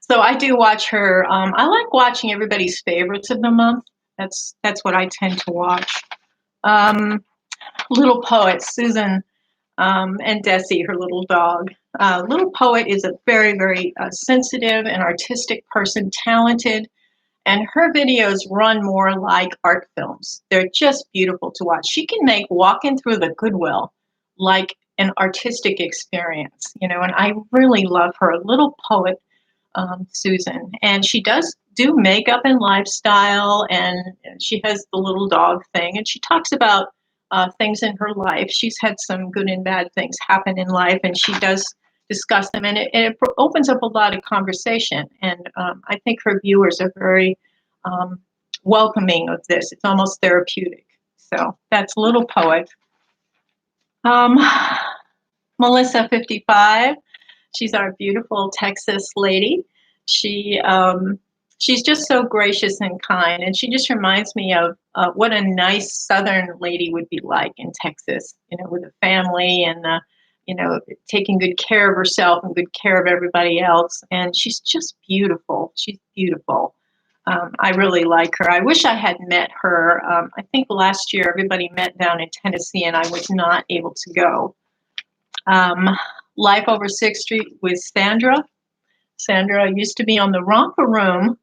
So I do watch her. I like watching everybody's favorites of the month. That's what I tend to watch. Little Poet, Susan, and Desi, her little dog. Little Poet is a very, very sensitive and artistic person, talented, and her videos run more like art films. They're just beautiful to watch. She can make walking through the Goodwill like an artistic experience, and I really love her. Little Poet, Susan, and she does do makeup and lifestyle, and she has the little dog thing, and she talks about things in her life. She's had some good and bad things happen in life, and she does discuss them, and it opens up a lot of conversation. And I think her viewers are very welcoming of this. It's almost therapeutic. So that's Little Poet. Melissa, 55. She's our beautiful Texas lady. She's just so gracious and kind, and she just reminds me of what a nice Southern lady would be like in Texas, with a family and, taking good care of herself and good care of everybody else. And she's just beautiful. She's beautiful. I really like her. I wish I had met her. I think last year everybody met down in Tennessee, and I was not able to go. Life Over 6th Street with Sandra. Sandra used to be on the Romper Room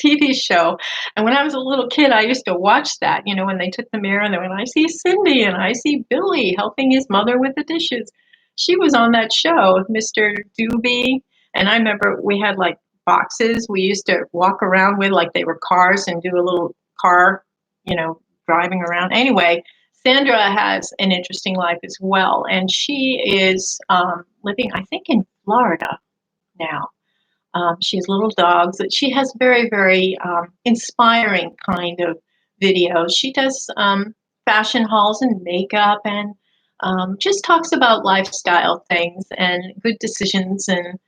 TV show. And when I was a little kid, I used to watch that, when they took the mirror and they went, I see Cindy and I see Billy helping his mother with the dishes. She was on that show with Mr. Doobie. And I remember we had like boxes we used to walk around with like they were cars and do a little car, driving around. Anyway, Sandra has an interesting life as well, and she is living, I think, in Florida now. She has little dogs. She has very, very inspiring kind of videos. She does fashion hauls and makeup and just talks about lifestyle things and good decisions. And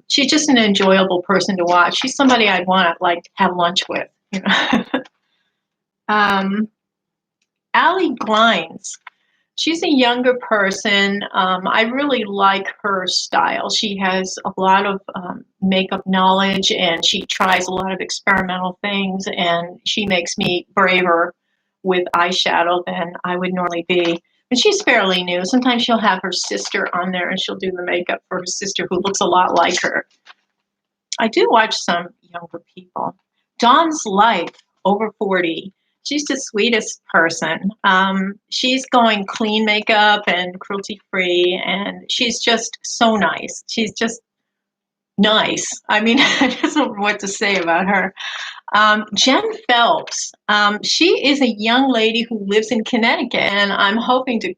she's just an enjoyable person to watch. She's somebody I'd want to like have lunch with. Allie Glines. She's a younger person. I really like her style. She has a lot of makeup knowledge, and she tries a lot of experimental things, and she makes me braver with eyeshadow than I would normally be. And she's fairly new. Sometimes she'll have her sister on there, and she'll do the makeup for her sister who looks a lot like her. I do watch some younger people. Dawn's Life, over 40. She's the sweetest person. She's going clean makeup and cruelty free, and she's just so nice. She's just nice. I mean, I just don't know what to say about her. Jen Phelps. She is a young lady who lives in Connecticut, and I'm hoping to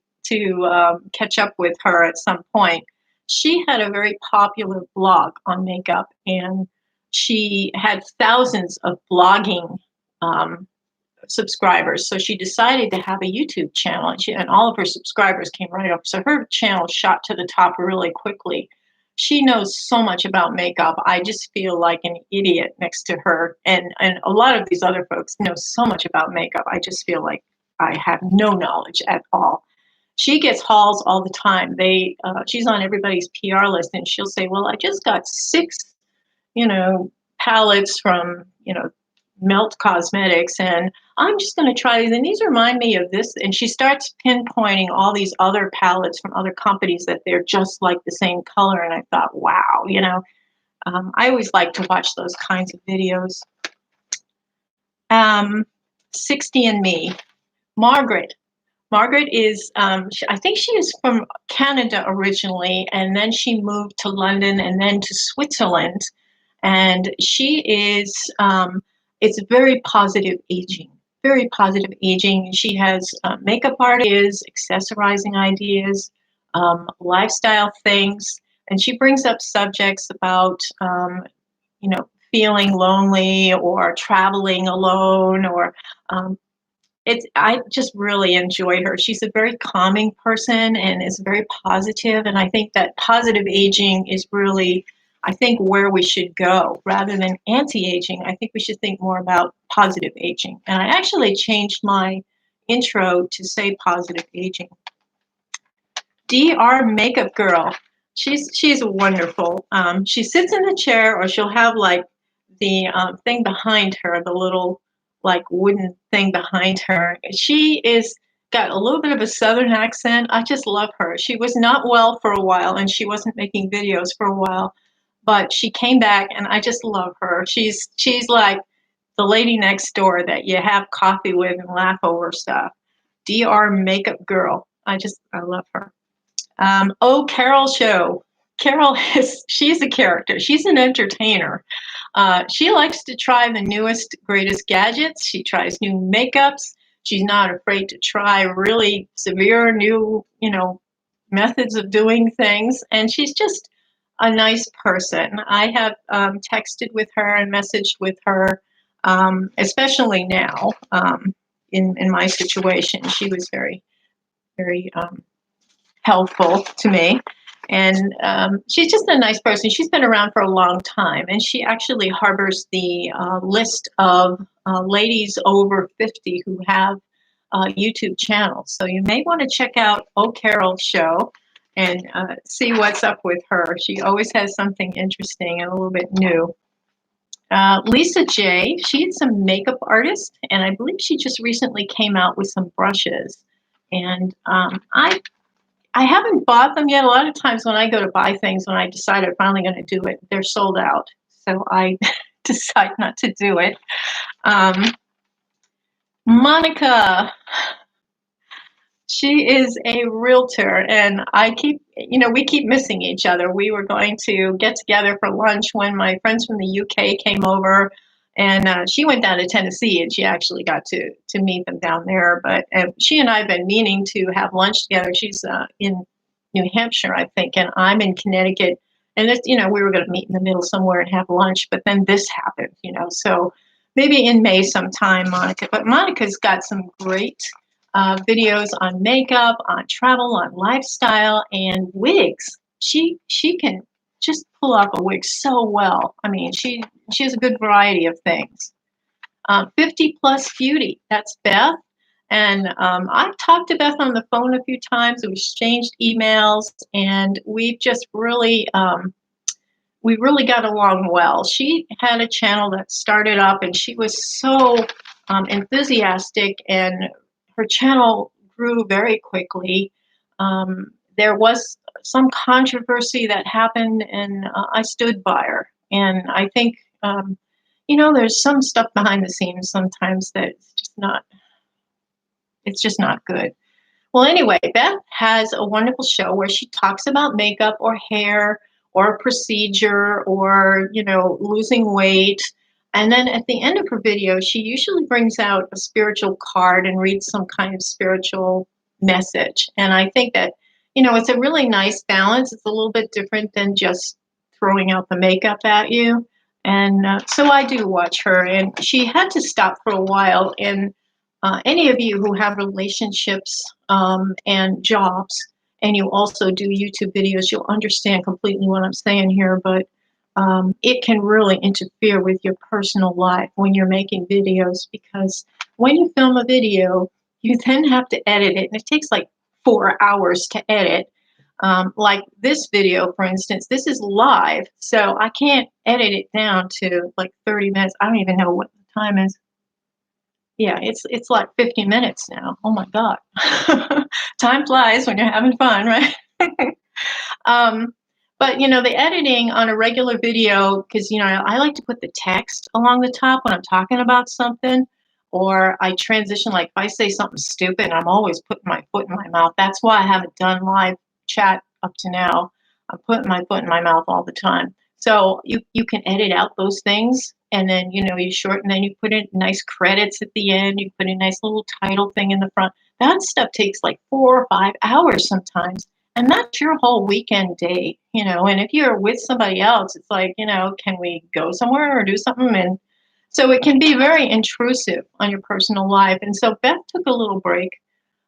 catch up with her at some point. She had a very popular blog on makeup, and she had thousands of blogging subscribers. So she decided to have a YouTube channel, and all of her subscribers came right up. So her channel shot to the top really quickly. She knows so much about makeup. I just feel like an idiot next to her. And a lot of these other folks know so much about makeup. I just feel like I have no knowledge at all. She gets hauls all the time. She's on everybody's PR list, and she'll say, well, I just got 6, palettes from, Melt Cosmetics, and I'm just going to try these, and these remind me of this. And she starts pinpointing all these other palettes from other companies that they're just like the same color. And I thought, wow, I always like to watch those kinds of videos. 60 and Me. Margaret. Margaret is, I think she is from Canada originally, and then she moved to London and then to Switzerland. And she is, it's very positive aging, very positive aging. She has makeup ideas, accessorizing ideas, lifestyle things, and she brings up subjects about, feeling lonely or traveling alone or I just really enjoy her. She's a very calming person and is very positive. And I think that positive aging is really, I think, where we should go rather than anti-aging. I think we should think more about positive aging. And I actually changed my intro to say positive aging. DR Makeup Girl. She's wonderful. She sits in the chair, or she'll have like the thing behind her, the little like wooden thing behind her. She is got a little bit of a southern accent. I just love her. She was not well for a while, and she wasn't making videos for a while, but she came back, and I just love her. She's like the lady next door that you have coffee with and laugh over stuff. DR Makeup Girl. I love her. Carol Show. Carol she's a character. She's an entertainer. She likes to try the newest, greatest gadgets. She tries new makeups. She's not afraid to try really severe new, methods of doing things. And she's just a nice person. I have texted with her and messaged with her, especially now in my situation. She was very, very helpful to me. And she's just a nice person. She's been around for a long time, and she actually harbors the list of ladies over 50 who have YouTube channels. So you may want to check out Carol Show and see what's up with her. She always has something interesting and a little bit new. Lisa J, she's a makeup artist, and I believe she just recently came out with some brushes. And I haven't bought them yet. A lot of times when I go to buy things, when I decide I'm finally going to do it, they're sold out. So I decide not to do it. Monica. She is a realtor, and we keep missing each other. We were going to get together for lunch when my friends from the UK came over, and she went down to Tennessee, and she actually got to meet them down there. But she and I have been meaning to have lunch together. She's in New Hampshire, I think, and I'm in Connecticut. And we were going to meet in the middle somewhere and have lunch, but then this happened, So maybe in May sometime, Monica. But Monica's got some great videos on makeup, on travel, on lifestyle, and wigs. She can just pull off a wig so well. I mean, she has a good variety of things. 50 Plus Beauty, that's Beth. And I've talked to Beth on the phone a few times. We've exchanged emails, and we really got along well. She had a channel that started up, and she was so enthusiastic, and her channel grew very quickly. There was some controversy that happened, and I stood by her. And I think, there's some stuff behind the scenes sometimes that's it's just not good. Well, anyway, Beth has a wonderful show where she talks about makeup or hair or a procedure or, losing weight. And then at the end of her video, she usually brings out a spiritual card and reads some kind of spiritual message. And I think that, it's a really nice balance. It's a little bit different than just throwing out the makeup at you. And so I do watch her. And she had to stop for a while. And any of you who have relationships and jobs, and you also do YouTube videos, you'll understand completely what I'm saying here. But it can really interfere with your personal life when you're making videos, because when you film a video, you then have to edit it, and it takes like 4 hours to edit. Like this video, for instance, this is live, so I can't edit it down to like 30 minutes. I don't even know what the time is. Yeah, it's like 50 minutes now. Oh my God. Time flies when you're having fun, right? But the editing on a regular video, because I like to put the text along the top when I'm talking about something, or I transition. Like if I say something stupid, I'm always putting my foot in my mouth. That's why I haven't done live chat up to now. I'm putting my foot in my mouth all the time. So you can edit out those things, and then you shorten, then you put in nice credits at the end. You put a nice little title thing in the front. That stuff takes like 4 or 5 hours sometimes. And that's your whole weekend day, and if you're with somebody else, it's like, can we go somewhere or do something? And so it can be very intrusive on your personal life. And so Beth took a little break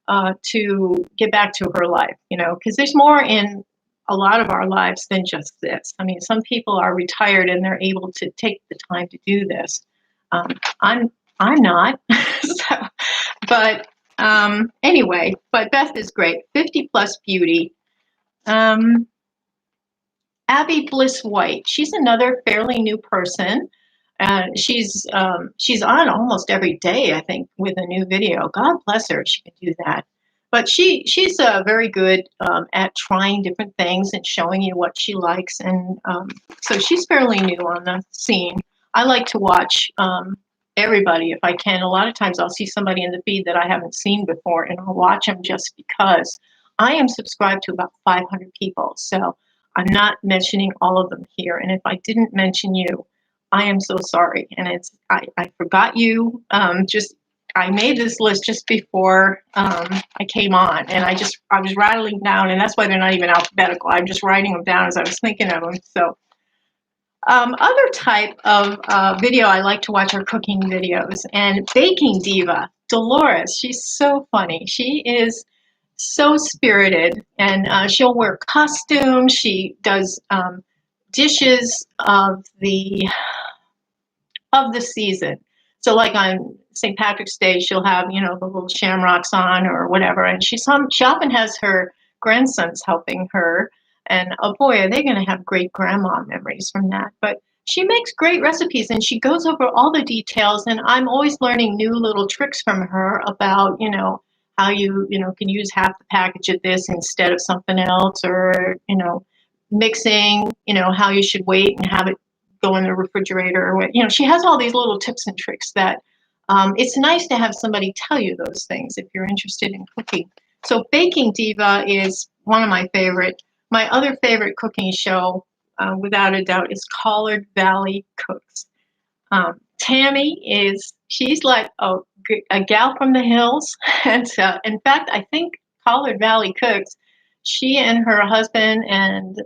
to get back to her life, because there's more in a lot of our lives than just this. I mean, some people are retired and they're able to take the time to do this. I'm not. So, but anyway, but Beth is great. 50 Plus Beauty. Abby Bliss White. She's another fairly new person. She's on almost every day, I think, with a new video. God bless her, she can do that. But she's very good at trying different things and showing you what she likes, and so she's fairly new on the scene. I like to watch everybody if I can. A lot of times I'll see somebody in the feed that I haven't seen before, and I'll watch them just because. I am subscribed to about 500 people, so I'm not mentioning all of them here. And if I didn't mention you, I am so sorry. And I forgot you. I made this list just before I came on, and I was rattling down, and that's why they're not even alphabetical. I'm just writing them down as I was thinking of them. So other type of video I like to watch are cooking videos, and Baking Diva, Dolores. She's so funny. She is so spirited, and she'll wear costumes. She does dishes of the season. So like on St. Patrick's Day, she'll have, the little shamrocks on or whatever. And she often has her grandsons helping her. And oh boy, are they going to have great grandma memories from that. But she makes great recipes, and she goes over all the details. And I'm always learning new little tricks from her about, how you can use half the package of this instead of something else, or, mixing, how you should wait and have it go in the refrigerator. Or, she has all these little tips and tricks that it's nice to have somebody tell you those things if you're interested in cooking. So Baking Diva is one of my favorite. My other favorite cooking show, without a doubt, is Collard Valley Cooks. Tammy she's like a gal from the hills. And in fact, I think Collard Valley Cooks, she and her husband and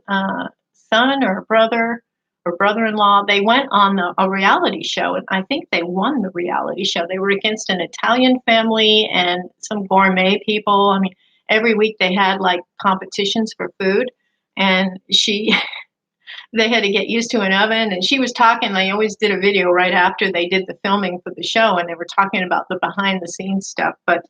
son or brother or brother-in-law, they went on a reality show, and I think they won the reality show. They were against an Italian family and some gourmet people. I mean, every week they had like competitions for food, and they had to get used to an oven, and she was talking. They always did a video right after they did the filming for the show, and they were talking about the behind the scenes stuff. But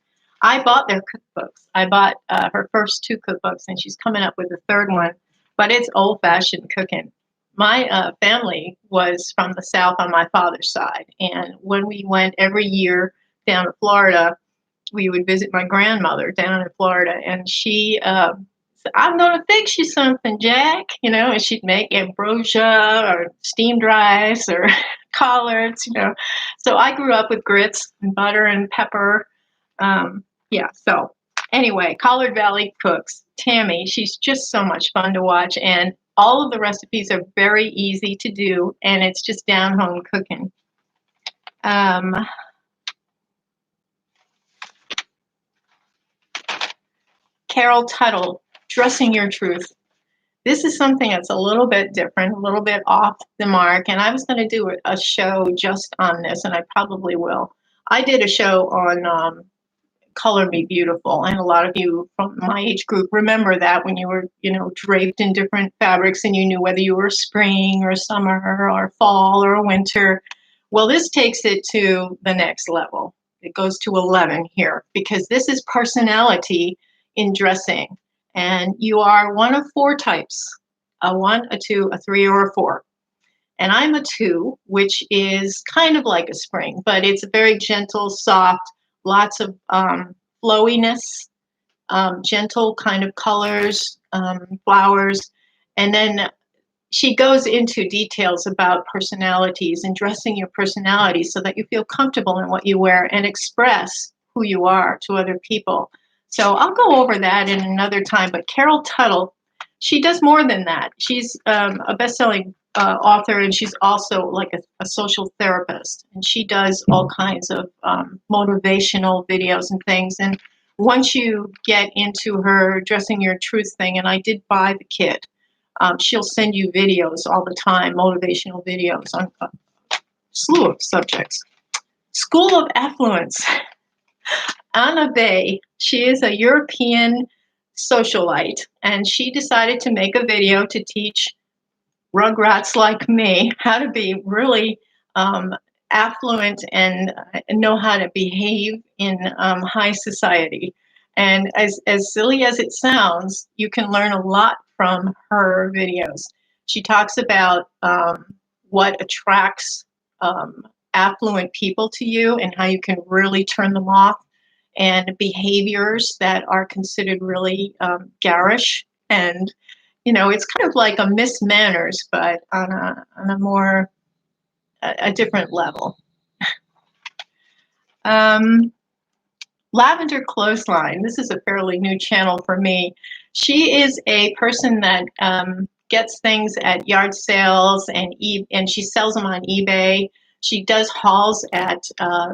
I bought their cookbooks. I bought her first two cookbooks, and she's coming up with a third one, but it's old fashioned cooking. My family was from the South on my father's side, and when we went every year down to Florida, we would visit my grandmother down in Florida, and she said, "I'm going to fix you something, Jack," and she'd make ambrosia or steamed rice or collards. So I grew up with grits and butter and pepper. Yeah, so anyway, Collard Valley Cooks. Tammy, she's just so much fun to watch, and all of the recipes are very easy to do, and it's just down-home cooking. Carol Tuttle, Dressing Your Truth. This is something that's a little bit different, a little bit off the mark, and I was going to do a show just on this, and I probably will. I did a show on Color Me Beautiful, and a lot of you from my age group remember that, when you were, draped in different fabrics and you knew whether you were spring or summer or fall or winter. Well, this takes it to the next level. It goes to 11 here, because this is personality in dressing. And you are one of four types: a 1, a 2, a 3, or a 4. And I'm a 2, which is kind of like a spring, but it's very gentle, soft, lots of flowiness, gentle kind of colors, flowers. And then she goes into details about personalities and dressing your personality so that you feel comfortable in what you wear and express who you are to other people. So I'll go over that in another time. But Carol Tuttle, she does more than that. She's a best-selling author, and she's also like a social therapist. And she does all kinds of motivational videos and things. And once you get into her Dressing Your Truth thing, and I did buy the kit, she'll send you videos all the time, motivational videos on a slew of subjects. School of Affluence. Anna Bay, she is a European socialite, and she decided to make a video to teach rugrats like me how to be really affluent and know how to behave in high society. And as silly as it sounds, you can learn a lot from her videos. She talks about what attracts affluent people to you and how you can really turn them off, and behaviors that are considered really garish. And it's kind of like a Miss Manners, but on a more a different level. Lavender Clothesline. This is a fairly new channel for me. She is a person that gets things at yard sales, and she sells them on eBay. She does hauls at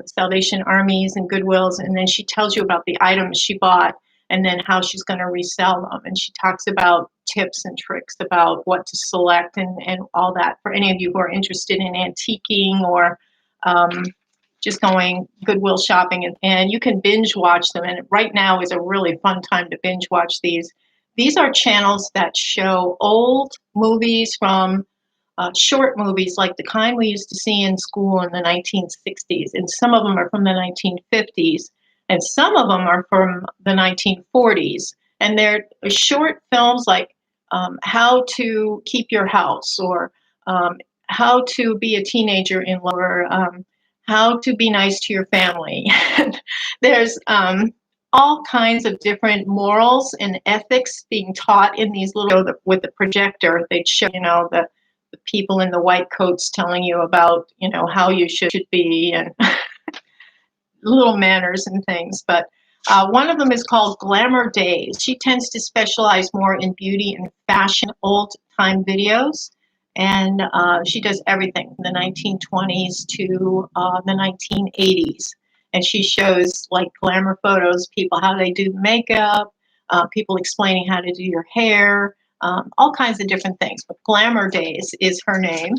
Salvation Armies and Goodwills, and then she tells you about the items she bought and then how she's going to resell them. And she talks about tips and tricks about what to select and all that for any of you who are interested in antiquing or just going Goodwill shopping. And you can binge watch them. And right now is a really fun time to binge watch these. These are channels that show old movies from short movies like the kind we used to see in school in the 1960s. And some of them are from the 1950s. And some of them are from the 1940s. And they're short films like How to Keep Your House, or How to Be a Teenager in Lower, How to Be Nice to Your Family. There's all kinds of different morals and ethics being taught in these little, with the projector, they'd show, the people in the white coats telling you about, how you should be, and little manners and things. But One of them is called Glamour Days. She tends to specialize more in beauty and fashion, old-time videos, and she does everything from the 1920s to the 1980s. And she shows like glamour photos, people how they do makeup, people explaining how to do your hair, all kinds of different things. But Glamour Days is her name.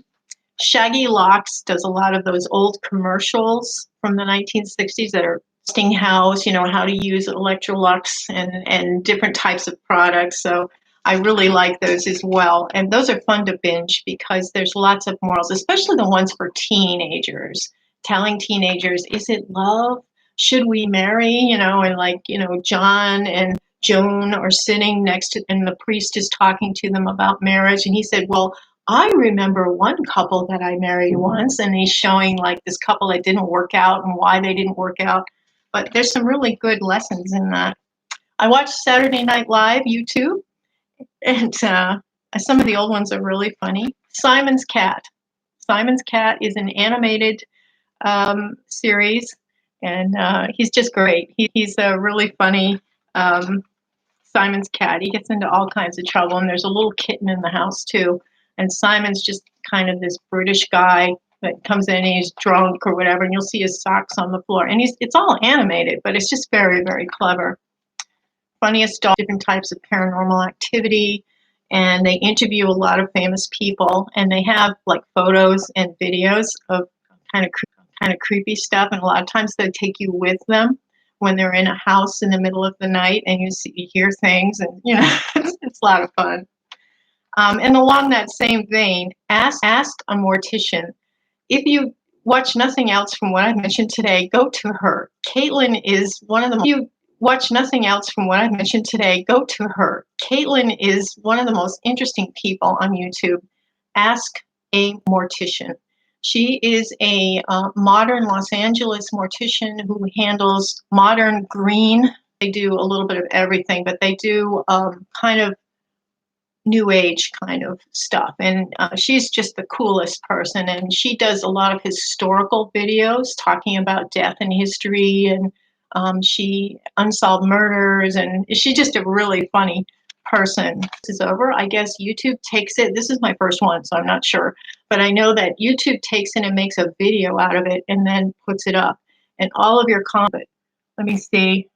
Shaggy Locks does a lot of those old commercials from the 1960s that are Westinghouse, you know, how to use Electrolux and different types of products. So I really like those as well. And those are fun to binge because there's lots of morals, especially the ones for teenagers, telling teenagers, is it love? Should we marry? You know, and like, you know, John and Joan are sitting next to, and the priest is talking to them about marriage. And he said, well, I remember one couple that I married once, and he's showing like this couple that didn't work out and why they didn't work out. But there's some really good lessons in that. I watched Saturday Night Live YouTube, and some of the old ones are really funny. Simon's Cat. Simon's Cat is an animated series, and he's just great. He's a really funny Simon's Cat. He gets into all kinds of trouble, and there's a little kitten in the house too. And Simon's just kind of this British guy that comes in and he's drunk or whatever, and you'll see his socks on the floor. And it's all animated, but it's just very, very clever. Funniest dog, different types of paranormal activity, and they interview a lot of famous people, and they have like photos and videos of kind of creepy stuff, and a lot of times they take you with them when they're in a house in the middle of the night, and you hear things, and you know it's a lot of fun. And along that same vein, ask a mortician. If you watch nothing else from what I've mentioned today, go to her. Caitlin is one of the most, if you watch nothing else from what I've mentioned today, go to her. Caitlin is one of the most interesting people on YouTube. Ask a mortician. She is a modern Los Angeles mortician who handles modern green. They do a little bit of everything, but they do kind of new age kind of stuff, and she's just the coolest person, and she does a lot of historical videos talking about death and history, and she unsolved murders, and she's just a really funny person. This is over. I guess YouTube takes it. This is my first one, so I'm not sure, but I know that YouTube takes it and makes a video out of it and then puts it up, and all of your comments. Let me see.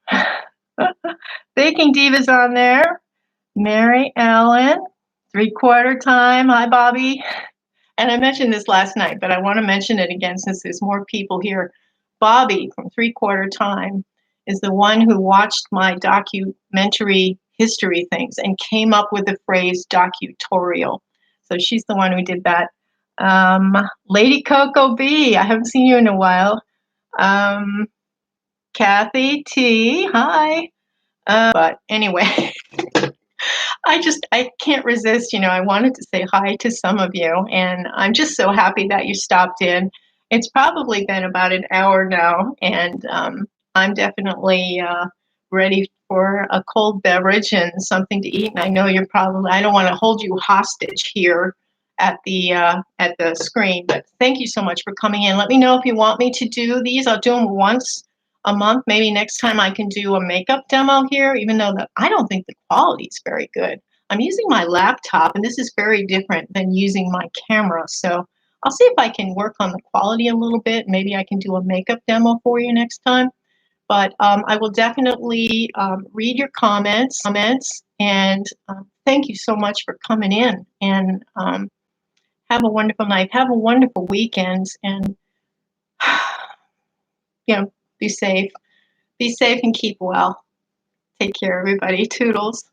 Baking Diva's on there. Mary Ellen, 3/4 time. Hi, Bobby. And I mentioned this last night, but I want to mention it again since there's more people here. Bobby from 3/4 time is the one who watched my documentary history things and came up with the phrase docutorial. So she's the one who did that. Lady Coco B, I haven't seen you in a while. Kathy T, hi. But anyway. I can't resist, you know, I wanted to say hi to some of you, and I'm just so happy that you stopped in. It's probably been about an hour now, and I'm definitely ready for a cold beverage and something to eat, and I know you're probably, I don't want to hold you hostage here at the screen, but thank you so much for coming in. Let me know if you want me to do these. I'll do them once a month. Maybe next time I can do a makeup demo here, even though I don't think the quality is very good. I'm using my laptop, and this is very different than using my camera. So I'll see if I can work on the quality a little bit. Maybe I can do a makeup demo for you next time. But I will definitely read your comments, and thank you so much for coming in. And have a wonderful night. Have a wonderful weekend, and you know, be safe. Be safe and keep well. Take care, everybody. Toodles.